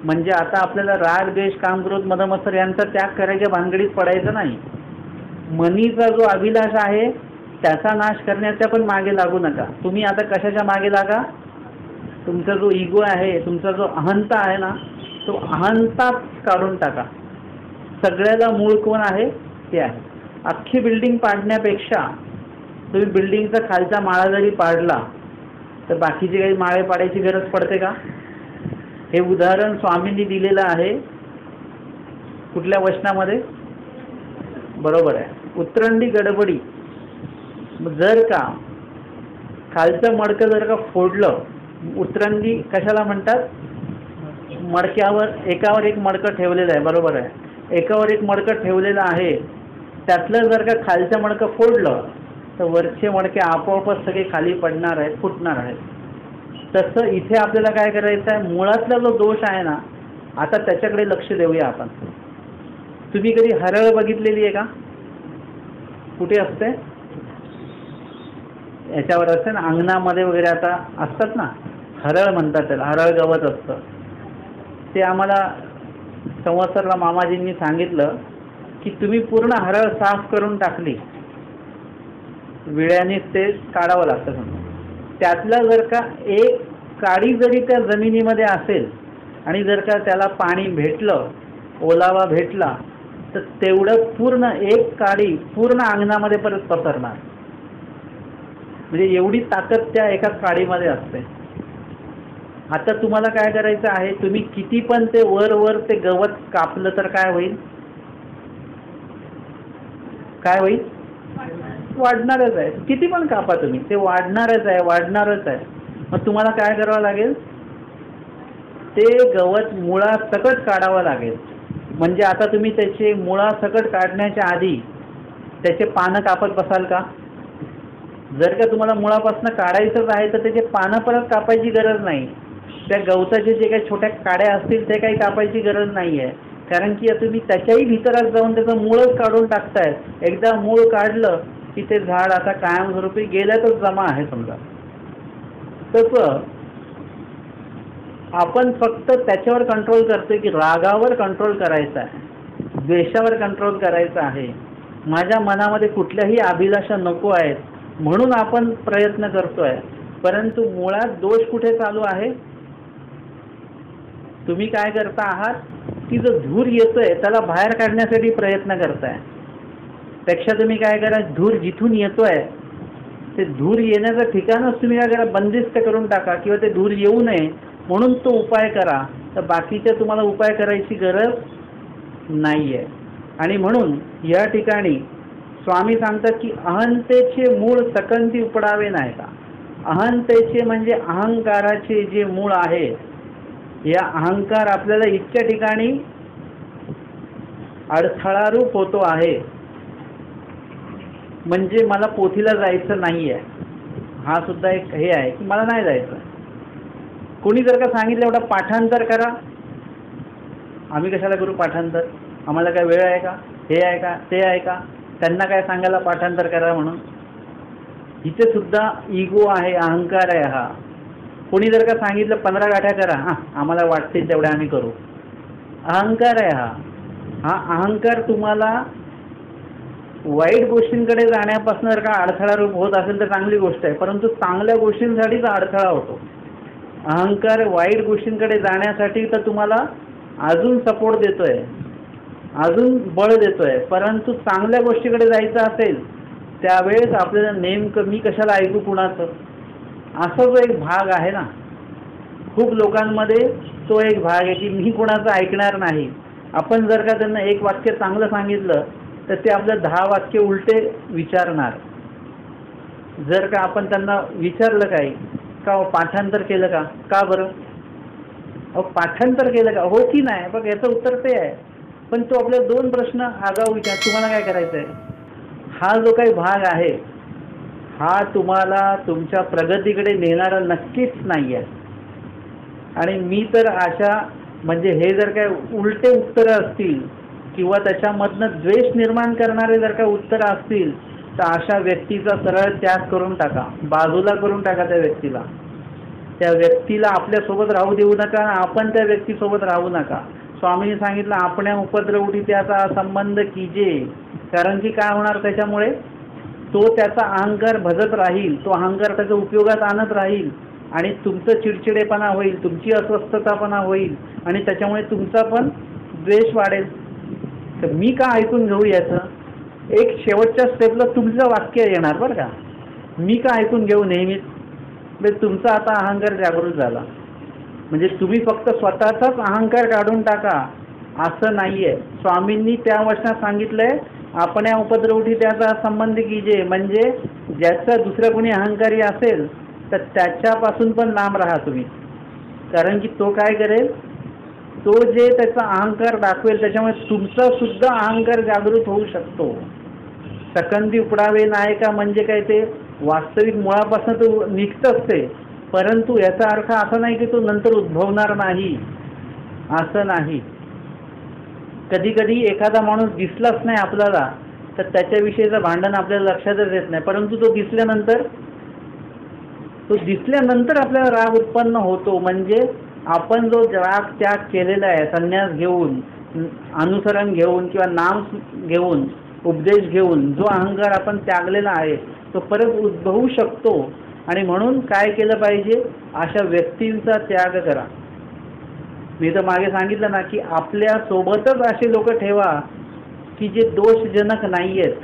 म्हणजे आता आपल्याला राग द्वेष काम क्रोध मद मत्सर यांचा त्याग करायच्या भानगडीत पडायचं नाही. मनीचा जो अभिलाष आहे त्याचा नाश करण्याच्या पण मागे लागू नका. तुम्ही आता कशाच्या मागे लागा? तुमचा जो इगो आहे, तुमचा जो अहंता आहे ना, तो अहंता काढून टाका. सगळ्याला मूळ कोण आहे? ते आहे. अख्खी बिल्डिंग पाडण्यापेक्षा तुम्ही बिल्डिंगचा खालचा माळा जरी पाडला तर बाकीचे काही माळे पाडायची गरज पडते का? हे उदाहरण स्वामींनी दिलेलं आहे. कुठल्या वचनामध्ये? बरोबर आहे, उतरंडी गडबडी. जर का खालचं मडकं जर का फोडलं, उतरंडी कशाला म्हणतात? मडक्यावर एकावर एक मडकं ठेवलेलं आहे. बरोबर आहे, एकावर एक मडकं ठेवलेलं आहे. त्यातलं जर का खालचं मडकं फोडलं तर वरचे मडके आपोआपच सगळे खाली पडणार आहेत, फुटणार आहेत. तसं इथे आपल्याला काय करायचं आहे? मुळातला जो दोष आहे ना, आता त्याच्याकडे लक्ष देऊया आपण. तुम्ही कधी हरळ बघितलेली आहे का? कुठे असते? याच्यावर असते ना, अंगणामध्ये वगैरे आता असतात ना, हरळ म्हणतात त्याला, हरळ गवत असतं ते. आम्हाला संवत्सरला मामाजींनी सांगितलं की तुम्ही पूर्ण हरळ साफ करून टाकली, विळ्यानेच ते काढावं लागतं. त्यातला जर का एक काडी जरी त्या जमिनीमध्ये असेल आणि जर का त्याला पाणी भेटलं, ओलावा भेटला, तर तेवढं पूर्ण एक काडी पूर्ण अंगणामध्ये परत पसरणार. म्हणजे एवढी ताकद त्या एका काडीमध्ये असते. आता तुम्हाला काय करायचं आहे? तुम्ही किती पण ते वर ते गवत कापलं तर काय होईल? काय होईल? वाढणारच आहे. किती पण कापा तुम्ही, ते वाढणारच आहे, वाढणारच आहे. मग तुम्हाला काय करावं लागेल? ते गवत मुळासकट काढावं लागेल. म्हणजे आता तुम्ही त्याचे मुळासकट काढण्याच्या आधी त्याचे पानं कापत बसाल का? जर का तुम्हाला मुळापासून काढायचंच आहे तर त्याचे पानं परत कापायची गरज नाही. त्या गवताचे जे काही छोट्या काड्या असतील ते काही कापायची गरज नाही आहे. कारण की तुम्ही त्याच्याही भीतरात जाऊन त्याचं मूळच काढून टाकताय. एकदा मूळ काढलं की ते झाड आता कायमस्वरूपी गेल्यातच जमा आहे समजा. तसं आपण फक्त त्याच्यावर कंट्रोल करतोय की रागावर कंट्रोल करायचा आहे, द्वेषावर कंट्रोल करायचा आहे. माझ्या मनामध्ये कुठल्याही अभिलाषा नको आहेत म्हणून आपण प्रयत्न करतोय. परंतु मुळात दोष कुठे चालू आहे? तुम्ही काय करता आहात की जो धूर येतोय त्याला बाहेर काढण्यासाठी प्रयत्न करताय. पेक्षा तुम्ही काय करा, धूर जिथून येतोय ते धूर येण्याचं ठिकाणच तुम्ही काय करा, बंदिस्त करून टाका किंवा ते धूर येऊ नये म्हणून तो उपाय करा. तर बाकीचे तुम्हाला उपाय करायची गरज नाही आहे. आणि म्हणून या ठिकाणी स्वामी सांगतात की अहंतेचे मूळ सकंती उपडावे नाही का. अहंतेचे म्हणजे अहंकाराचे जे मूळ आहे, या अहंकार आपल्याला इतक्या ठिकाणी अडथळारूप होतो आहे. म्हणजे मला पोथीला जायचं नाही आहे, हा सुद्धा एक हे आहे की मला नाही जायचं. कोणी जर का सांगितलं एवढा पाठांतर करा, आम्ही कशाला करू पाठांतर? आम्हाला काय वेळ आहे का? हे आहे का? ते आहे का? त्यांना काय सांगायला पाठांतर करा म्हणून? इथे सुद्धा इगो आहे, अहंकार आहे हा. कोणी जर का सांगितलं 15 गाठ्या करा, हां आम्हाला वाटतील तेवढ्या आम्ही करू, अहंकार आहे हा. हा अहंकार तुम्हाला वाईट गोष्टींकडे जाण्यापासून जर का अडथळारूप होत असेल तर चांगली गोष्ट आहे, परंतु चांगल्या गोष्टींसाठीच अडथळा होतो. अहंकार वाईट गोष्टींकडे जाण्यासाठी तर तुम्हाला अजून सपोर्ट देतोय, अजून बळ देतोय. परंतु चांगल्या गोष्टीकडे जायचं असेल त्यावेळेस आपल्याला नेमकं मी कशाला ऐकू कुणाचं, असा जो एक भाग आहे ना, खूप लोकांमध्ये तो एक भाग आहे की मी कुणाचं ऐकणार नाही. आपण जर का त्यांना एक वाक्य चांगलं सांगितलं तर ते आपलं 10 वाक्य उलटे विचारणार. जर का आपण त्यांना विचारलं काही का पाठांतर केलं का, का बरं अहो पाठांतर केलं का, हो की नाही, बघ याचं उत्तर ते आहे. पण तो आपल्याला 2 प्रश्न आगाऊ विचार, तुम्हाला काय करायचं आहे. हा जो काही भाग आहे हा तुम्हाला तुमच्या प्रगतीकडे नेणारा नक्कीच नाही आहे. आणि मी तर अशा म्हणजे हे जर काय उलटे उत्तरं असतील किंवा त्याच्यामधनं द्वेष निर्माण करणारे जर काय उत्तरं असतील तर अशा व्यक्तीचा सरळ त्याग करून टाका, बाजूला करून टाका त्या व्यक्तीला. त्या व्यक्तीला आपल्यासोबत राहू देऊ नका, आपण त्या व्यक्तीसोबत राहू नका. स्वामींनी सांगितलं आपण्या उपद्रव उठी त्याचा संबंध कीजे. कारण की काय होणार त्याच्यामुळे, तो त्याचा अहंकार भजत राहील, तो अहंकार त्याच्या उपयोगात आणत राहील आणि तुमचं चिडचिडेपणा होईल, तुमची अस्वस्थतापणा होईल आणि त्याच्यामुळे तुमचा पण द्वेष वाढेल. तर मी का ऐकून घेऊ याचं? एक शेवटच्या स्टेपला तुमचं वाक्य येणार बरं का, मी का ऐकून घेऊ नेहमीच. म्हणजे तुमचा आता अहंकार जागृत झाला, म्हणजे तुम्ही फक्त स्वतःचाच अहंकार काढून टाका असं नाही आहे. स्वामींनी त्या वचनात सांगितलंय आपण्या उपद्रवठी त्याचा संबंध कीजे, म्हणजे ज्याचा दुसऱ्या कोणी अहंकारी असेल तर त्याच्यापासून पण लांब राहा तुम्ही. कारण की तो काय करेल, तो जे त्याचा अहंकार दाखवेल त्याच्यामुळे तुमचा सुद्धा अहंकार जागृत होऊ शकतो. सकंदी उपडावे नायका म्हणजे काय, ते वास्तविक मुळापासून तो निघतच ते, परंतु याचा अर्थ असा नाही की तो नंतर उद्भवणार नाही, असं नाही. कधी कधी एखादा माणूस दिसलाच नाही आपल्याला तर त्याच्याविषयीचं भांडण आपल्याला लक्षातच येत नाही, परंतु तो दिसल्यानंतर आपल्याला राग उत्पन्न होतो. म्हणजे आपण जो राग त्याग केलेला आहे, संन्यास घेऊन, अनुसरण घेऊन किंवा नाम घेऊन, उपदेश घेऊन जो अहंकार आपण त्यागलेला आहे तो परत उद्भवू शकतो. आणि म्हणून काय केलं पाहिजे, अशा व्यक्तींचा त्याग करा. मी तर मागे सांगितलं ना की आपल्या सोबतच असे लोक ठेवा की जे दोषजनक नाही आहेत,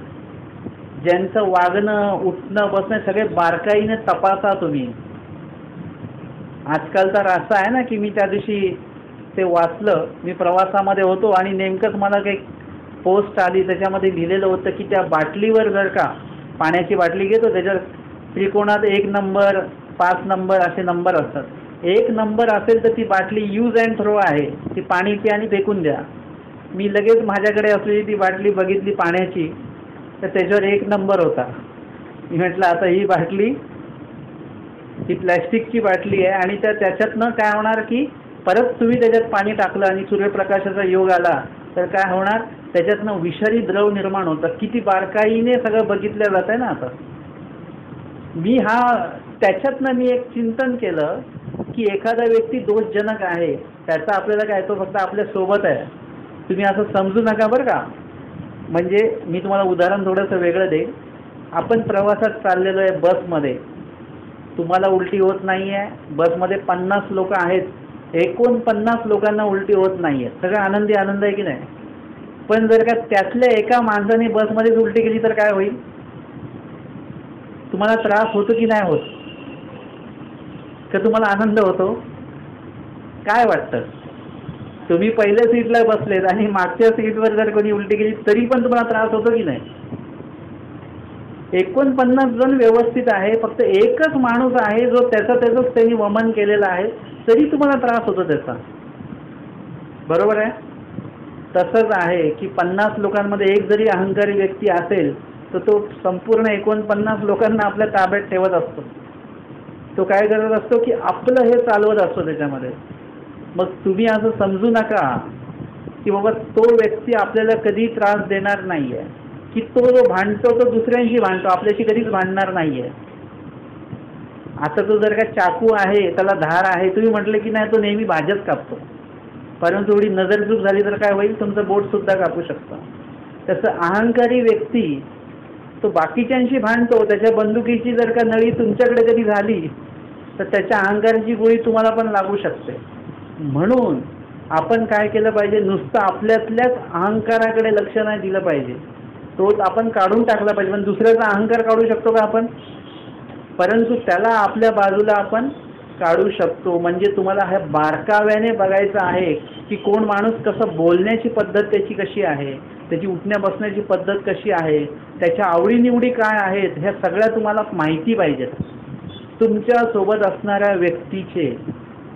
ज्यांचं वागणं उठणं बसणं सगळे बारकाईने तपासा तुम्ही. आजकाल तर असं आहे ना की मी त्या दिवशी ते वाचलं, मी प्रवासामध्ये होतो आणि नेमकंच मला काही पोस्ट आली, त्याच्यामध्ये लिहिलेलं होतं की त्या बाटलीवर जर का पाण्याची बाटली घेतो त्याच्यावर त्रिकोणात 1 नंबर 5 नंबर असे नंबर असतात. 1 नंबर असेल तर ती बाटली यूज अँड थ्रो आहे, ती पाणी प्या आणि फेकून द्या. मी लगेच माझ्याकडे असलेली ती बाटली बघितली पाण्याची, तर त्याच्यावर 1 नंबर होता. मी म्हटलं आता ही बाटली, ही प्लॅस्टिकची बाटली आहे आणि त्याच्यातनं काय होणार की परत तुम्ही त्याच्यात पाणी टाकलं आणि सूर्यप्रकाशाचा योग आला तर काय होणार, त्याच्यातनं विषारी द्रव निर्माण होतं. किती बारकाईने सगळं बघितलं जात आहे ना. आता त्याच्यातनं मी एक चिंतन केलं की एखादा व्यक्ती दोषजनक आहे, त्याचा आपल्याला काय, तो फक्त आपल्या सोबत आहे, तुम्ही असं समजू नका बरं का. म्हणजे मी तुम्हाला उदाहरण थोडंसं वेगळं देईन. आपण प्रवासात चाललेलो आहे बसमध्ये, तुम्हाला उलटी होत नाही आहे, बसमध्ये 50 लोक आहेत, 49 लोकांना उलटी होत नाही आहे, सगळं आनंदी आनंद आहे की नाही. पण जर का त्यातल्या एका माणसाने बसमध्येच उलटी केली तर काय होईल, तुम्हाला त्रास होतो की नाही होत, का तुम्हाला आनंद होतो? काय वाटतं? तुम्ही पहिल्या सीटला बसलेत आणि मागच्या सीटवर जर कोणी उलटी केली तरी पण तुम्हाला त्रास होतो की नाही? 49 जण व्यवस्थित आहे, फक्त एकच माणूस आहे जो त्याचंच त्यांनी वमन केलेलं आहे, तरी तुम्हाला त्रास होतो त्याचा. बरोबर आहे? तसंच आहे की 50 लोकांमध्ये एक जरी अहंकारी व्यक्ती असेल तर तो संपूर्ण 49 लोकांना आपल्या ताब्यात ठेवत असतो. तो काय करत असतो की आपलं हे चालवत असतो त्याच्यामध्ये. मग तुम्ही असं समजू नका की बाबा तो व्यक्ती आपल्याला कधी त्रास देणार नाही आहे, की तो जो भांडतो तो दुसऱ्यांशी भांडतो, आपल्याशी कधीच भांडणार नाही आहे. आता तो जर का चाकू आहे, त्याला धार आहे, तुम्ही म्हटलं की नाही तो नेहमी भाज्याच कापतो, परंतु थोडी नजरचूक झाली तर काय होईल, तुमचं बोटसुद्धा कापू शकतं. तसं अहंकारी व्यक्ती तो बाकीच्यांशी भांडतो, त्याच्या बंदुकीची जर का नळी तुमच्याकडे कधी झाली तर त्याच्या अहंकाराची गोळी तुम्हाला पण लागू शकते. म्हणून आपण काय केलं पाहिजे, नुसतं आपल्यातल्याच अहंकाराकडे लक्ष नाही दिलं पाहिजे, तोच आपण काढून टाकला पाहिजे. पण दुसऱ्याचा अहंकार काढू शकतो का आपण? परंतु त्याला आपल्या बाजूला आपण काढू शकतो. म्हणजे तुम्हाला हे बारकाव्याने बघायचं आहे की कोण माणूस कसं, बोलण्याची पद्धत त्याची कशी आहे, त्याची उठण्या बसण्याची पद्धत कशी आहे, त्याच्या आवडीनिवडी काय आहेत, ह्या सगळ्या तुम्हाला माहिती पाहिजेत. तुमच्या सोबत असणाऱ्या व्यक्तीचे,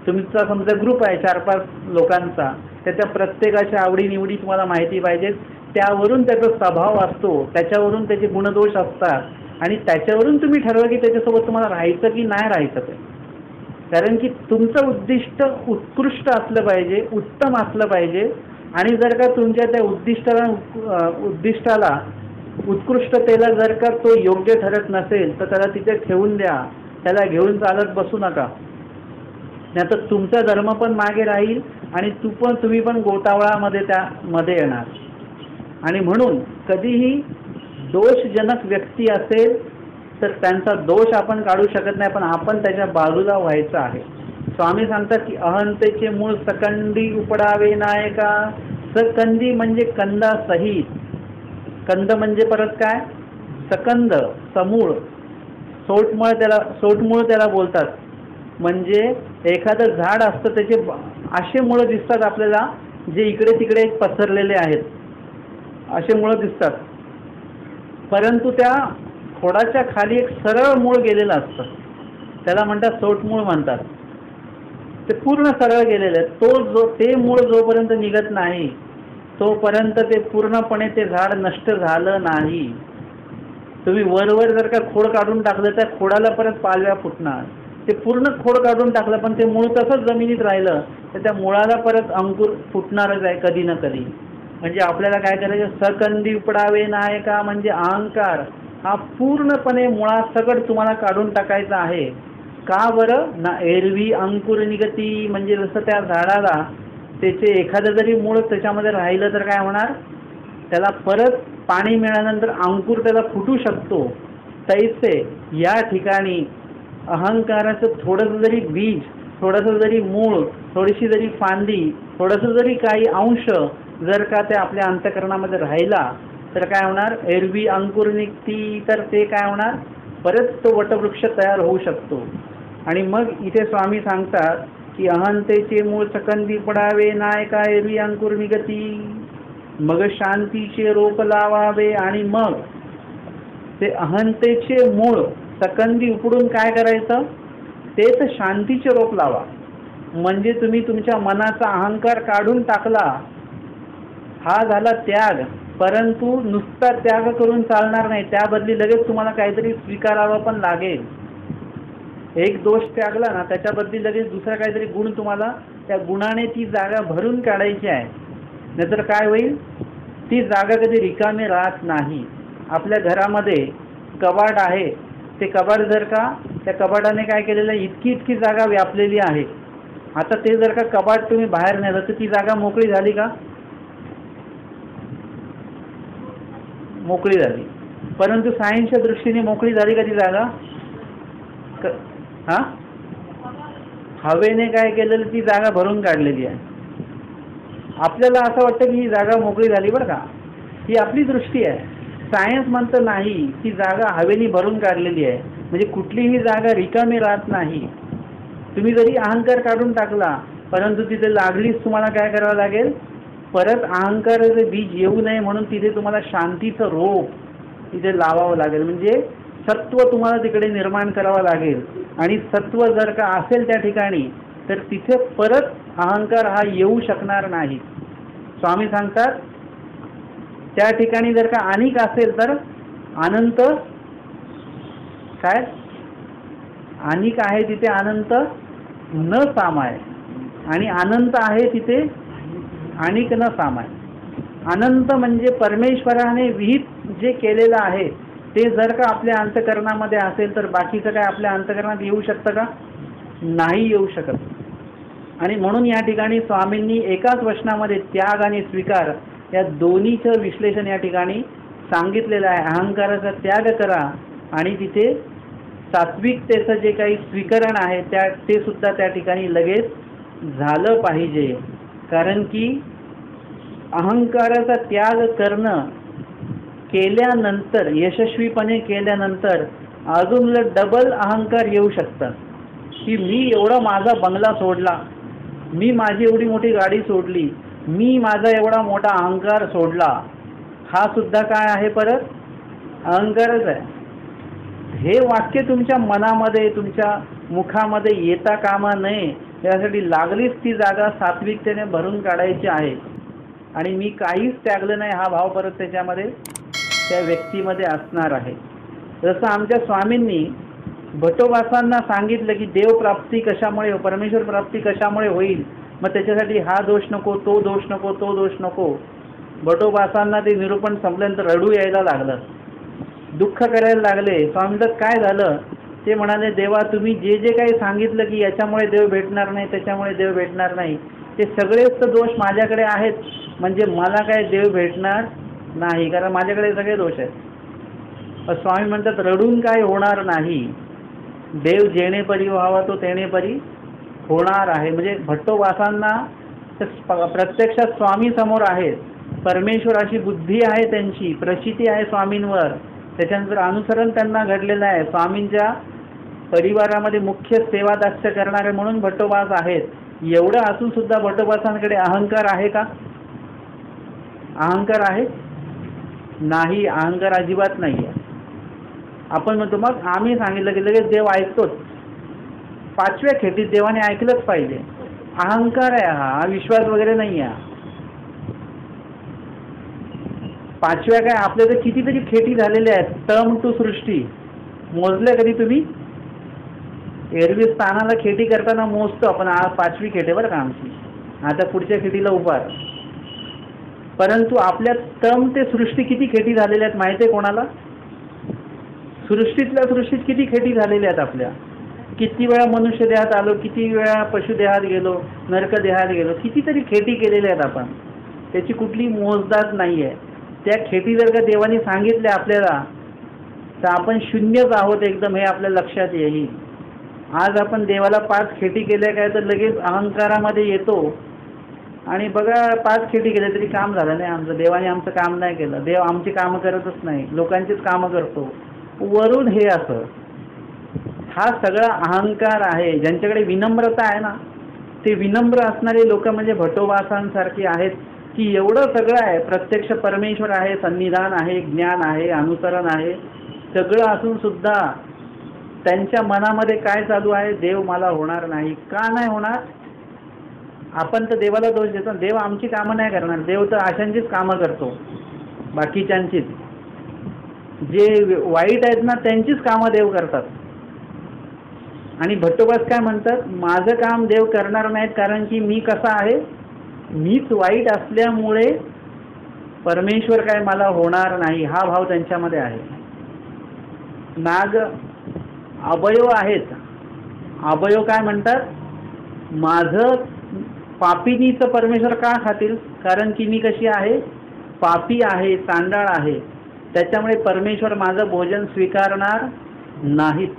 तुमचा समजा ग्रुप आहे 4-5 लोकांचा, त्याच्या प्रत्येकाच्या आवडीनिवडी तुम्हाला माहिती पाहिजेत. त्यावरून त्याचा स्वभाव असतो, त्याच्यावरून त्याचे गुणदोष असतात. आणि त्याच्यावरून तुम्ही ठरवा की त्याच्यासोबत तुम्हाला राहायचं की नाही राहायचं ते. कारण की तुमचं उद्दिष्ट उत्कृष्ट असलं पाहिजे, उत्तम असलं पाहिजे. आणि जर का तुमच्या त्या उद्दिष्टाला उत्कृष्टतेला जर का तो योग्य ठरत नसेल तर त्याला तिथे ठेवून द्या, त्याला घेऊन चालत बसू नका. नाही तर तुमचा धर्म पण मागे राहील आणि तुम्ही पण गोतावळामध्ये त्यामध्ये येणार. आणि म्हणून कधीही दोषजनक व्यक्ती असेल तर त्यांचा दोष आपण काढू शकत नाही, पण आपण त्याच्या बाजूला व्हायचं आहे. स्वामी सांगतात की अहंतेचे मूळ सकंदी उपडावे नायका. सकंदी म्हणजे कंदासहित. कंद म्हणजे परत काय? सकंद, समूळ, सोटमूळ त्याला बोलतात. म्हणजे एखादं झाड असतं त्याचे असे मुळं दिसतात आपल्याला जे इकडे तिकडे पसरलेले आहेत, असे मुळं दिसतात. परंतु त्या खोडाच्या खाली एक सरळ मूळ गेलेलं असतं, त्याला म्हणतात सोटमूळ म्हणतात. ते पूर्ण सरळ गेलेलं आहे. ते मूळ जोपर्यंत निघत नाही तोपर्यंत ते पूर्णपणे ते झाड नष्ट झालं नाही. तुम्ही वरवर जर का खोड काढून टाकलं त्या खोडाला परत पालव्या फुटणार. ते पूर्ण खोड काढून टाकलं पण ते मूळ तसंच जमिनीत राहिलं तर त्या मुळाला परत अंकुर फुटणारच आहे कधी ना कधी. म्हणजे आपल्याला काय करायचं? सकंदी उपडावे नायका म्हणजे अहंकार हा पूर्णपणे मुळासकट तुम्हाला काढून टाकायचा आहे. का बरं? ना एरवी अंकुर निगती. म्हणजे जसं त्या झाडाला त्याचे एखादं जरी मूळ त्याच्यामध्ये राहिलं तर काय होणार? त्याला परत पाणी मिळाल्यानंतर अंकुर त्याला फुटू शकतो. तैसे या ठिकाणी अहंकाराचं थोडंसं जरी बीज, थोडंसं जरी मूळ, थोडीशी जरी फांदी, थोडंसं जरी काही अंश जर का ते आपल्या अंतःकरणामध्ये राहिला तर काय होणार? एरवी अंकुर निघती. तर ते काय होणार? परत तो वटवृक्ष तयार होऊ शकतो. आणि मग इथे स्वामी सांगतात की अहंतेचे मूळ सकंदी पडावे नायका एरवी अंकुर निगती. मग शांतीचे रोप लावावे. आणि मग ते अहंतेचे मूळ सकंदी उपडून काय करायचं? तेच शांतीचे रोप लावा. म्हणजे तुम्ही तुमच्या मनाचा अहंकार काढून टाकला, हा झाला त्याग. परंतु नुसता त्याग करून चालणार नाही, त्याबदली लगेच तुम्हाला काहीतरी स्वीकारावं पण लागेल. एक दोष त्यागला ना त्याच्याबद्दल लगेच दुसरा काहीतरी गुण तुम्हाला त्या गुणाने ती जागा भरून काढायची आहे. नाहीतर काय होईल? ती जागा कधी रिकामी राहत नाही. आपल्या घरामध्ये कबाड आहे, ते कबाड जर का त्या कबाडाने काय केलेलं आहे? इतकी जागा व्यापलेली आहे. आता ते जर का कबाड तुम्ही बाहेर नेलं तर ती जागा मोकळी झाली का? मोकळी झाली. परंतु सायन्सच्या दृष्टीने मोकळी झाली का ती जागा? हा, हवेने काय केलेलं? ती जागा भरून काढलेली आहे. आपल्याला असं वाटतं की ही जागा मोकळी झाली बरं का, ही आपली दृष्टी आहे. सायन्स म्हणतं नाही, ती जागा हवेने भरून काढलेली आहे. म्हणजे कुठलीही जागा रिकामी राहत नाही. तुम्ही जरी अहंकार काढून टाकला परंतु तिथे लागलीच तुम्हाला काय करावं लागेल? परत अहंकाराचे बीज येऊ नये म्हणून तिथे तुम्हाला शांतीचं रोप तिथे लावावं लागेल. म्हणजे सत्व तुम्हाला तिकडे निर्माण करावं लागेल. आणि सत्व जर का असेल त्या ठिकाणी तर तिथे परत अहंकार हा येऊ शकणार नाही. स्वामी सांगतात त्या ठिकाणी जर का अनिक असेल तर अनंत काय? अनिक आहे तिथे अनंत न सामाय, आणि अनंत आहे तिथे अनिक न सामाय. अनंत म्हणजे परमेश्वराने विहित जे केलेलं आहे ते जर का आपल्या अंतःकरणामध्ये असेल तर बाकीचं काय आपल्या अंतःकरणात येऊ शकतं का? नाही येऊ शकत. आणि म्हणून या ठिकाणी स्वामींनी एकाच वचनामध्ये त्याग आणि स्वीकार या दोन्हीचं विश्लेषण या ठिकाणी सांगितलेलं आहे. अहंकाराचा त्याग करा आणि तिथे सात्विकतेचं जे काही स्वीकरण आहे ते सुद्धा त्या ठिकाणी लगेच झालं पाहिजे. कारण की अहंकाराचा त्याग करणं केल्यानंतर, यशस्वीपणे केल्यानंतर अजून डबल अहंकार येऊ शकतात. की मी एवढा माझा बंगला सोडला, मी माझी एवढी मोठी गाडी सोडली, मी माझा एवढा मोठा अहंकार सोडला, हा सुद्धा काय आहे? परत अहंकारच आहे. हे वाक्य तुमच्या मनामध्ये, तुमच्या मुखामध्ये येता कामा नये यासाठी लागलीच ती जागा सात्विकतेने भरून काढायची आहे. आणि मी काहीच त्यागलं नाही हा भाव परत त्याच्यामध्ये त्या व्यक्तीमध्ये असणार आहे. जसं आमच्या स्वामींनी भटोबासांना सांगितलं की देवप्राप्ती कशामुळे, परमेश्वर प्राप्ती कशामुळे होईल, मग त्याच्यासाठी हा दोष नको, तो दोष नको, तो दोष नको. भटोबासांना ते निरूपण संपल्यानंतर रडू यायला लागलं, दुःख करायला लागले. स्वामींचं काय झालं? ते म्हणाले, देवा तुम्ही जे जे काही सांगितलं की याच्यामुळे देव भेटणार नाही, त्याच्यामुळे देव भेटणार नाही, ते सगळेच तर दोष माझ्याकडे आहेत, म्हणजे मला काय देव भेटणार नाही, कारण माझ्याकडे सगळे दोष आहेत. स्वामी म्हणतात रडून काय होणार नाही, देव जेणे परी व्हावा तो तेणे परी होणार आहे. म्हणजे भट्टोबासांना प्रत्यक्षात स्वामी समोर आहेत, परमेश्वराची बुद्धी आहे, त्यांची प्रचिती आहे स्वामींवर, त्याच्यानंतर अनुसरण त्यांना घडलेलं आहे. स्वामींच्या परिवारामध्ये मुख्य सेवादास्य करणारे म्हणून भट्टोबास आहेत. एवढं असून सुद्धा भट्टोबासांकडे अहंकार आहे का? अहंकार आहे नाही, अहंकार अजिबात नाही आहे. आपण म्हणतो मग आम्ही सांगितलं की लगेच देव ऐकतोच, 5व्या खेटीत देवाने ऐकलंच पाहिजे. अहंकार आहे हा, विश्वास वगैरे नाही आहे. 5व्या काय, आपल्या तर कितीतरी खेटी झालेल्या आहेत. टर्म टू सृष्टी मोजल्या कधी तुम्ही? एरवी स्थानाला खेटी करताना मोजतो आपण, 5वी खेट आहे बरं का आमची, आता पुढच्या खेटीला उभार. परंतु आपल्या टर्म ते सृष्टी किती खेटी झालेल्या आहेत माहिती आहे कोणाला? सृष्टीतल्या सृष्टीत किती खेटी झालेल्या आहेत आपल्या. किती वेळा मनुष्य देहात आलो, किती वेळा पशु देहात गेलो, नरक देहात गेलो, कितीतरी खेटी केलेल्या आहेत आपण, त्याची कुठली मोजदाद नाही आहे. त्या खेटी जर का देवाने सांगितल्या आपल्याला तर आपण शून्यच आहोत एकदम, हे आपल्या लक्षात येईल. आज आपण देवाला 5 खेटी केल्या काय तर लगेच अहंकारामध्ये येतो आणि बघा 5 खेटी केल्या तरी काम झालं नाही आमचं, देवाने आमचं काम नाही केलं, देव आमची कामं करतच नाही, लोकांचीच कामं करतो वरून हे असं. हा सगळा अहंकार आहे. ज्यांच्याकडे विनम्रता आहे ना, ते विनम्र असणारे लोक म्हणजे भटोबासांसारखी आहेत की एवढं सगळं आहे, प्रत्यक्ष परमेश्वर आहे, सन्निधान आहे, ज्ञान आहे, अनुसरण आहे, सगळं असून सुद्धा त्यांच्या मनामध्ये काय चालू आहे, देव मला होणार नाही. का नाही होणार? आपण तर देवाला दोष देतो, देव आमची कामं नाही करणार, देव तर अशांचीच कामं करतो, बाकीच्यांचीच. जे वाईट आहेत ना त्यांचीच कामं देव करतात. आणि भट्टोबास काय म्हणतात, माझं काम देव करणार नाहीत, कारण की मी कसा आहे, मीच वाईट असल्यामुळे परमेश्वर काय मला होणार नाही, हा भाव त्यांच्यामध्ये आहे. नाग अवयव आहेत, अवयव काय म्हणतात, माझं पापिनीचं परमेश्वर का खातील, कारण की मी कशी आहे, पापी आहे, चांडाळ आहे, त्याच्यामुळे परमेश्वर माझं भोजन स्वीकारणार नाहीत.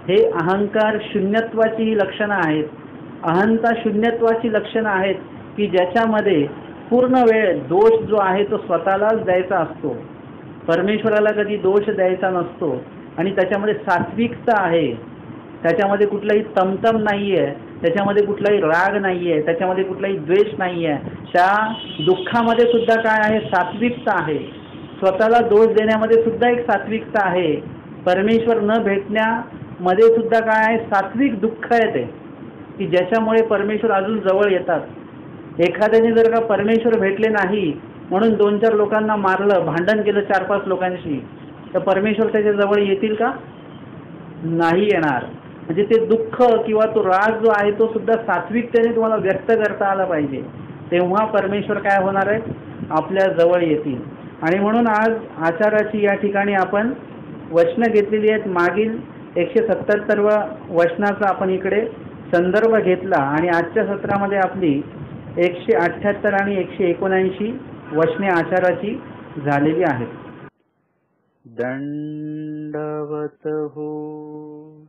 हे अहंकार शून्यत्वाची ही लक्षणं आहेत, अहंता शून्यत्वाची लक्षणं आहेत की ज्याच्यामध्ये पूर्ण वेळ दोष जो आहे तो स्वतःलाच द्यायचा असतो, परमेश्वराला कधी दोष द्यायचा नसतो. आणि त्याच्यामध्ये सात्विकता आहे, त्याच्यामध्ये कुठलाही तमतम नाही आहे, त्याच्यामध्ये कुठलाही राग नाही आहे, त्याच्यामध्ये कुठलाही द्वेष नाही आहे. त्या दुःखामध्ये सुद्धा काय आहे, सात्विकता आहे. स्वतःला दोष देण्यामध्ये सुद्धा एक सात्विकता आहे. परमेश्वर न भेटण्यामध्ये सुद्धा काय आहे, सात्विक दुःख आहे ते, की ज्याच्यामुळे परमेश्वर अजून जवळ येतात. एखाद्याने जर का परमेश्वर भेटले नाही म्हणून 2-4 लोकांना मारलं, भांडण केलं 4-5 लोकांशी, तर परमेश्वर त्याच्या जवळ येतील का? नाही येणार. म्हणजे ते दुःख किंवा तो राग जो आहे तो सुद्धा सात्विकतेने तुम्हाला व्यक्त करता आला पाहिजे, तेव्हा परमेश्वर काय होणार आहे, आपल्या जवळ येतील. आणि म्हणून आज आचाराची या ठिकाणी आपण वचनं घेतलेली आहेत. मागील 177व्या वचनाचा आपण इकडे संदर्भ घेतला आणि आजच्या सत्रामध्ये आपली 178 आणि 179 वचने आचाराची झालेली आहेत. दंडवत हो.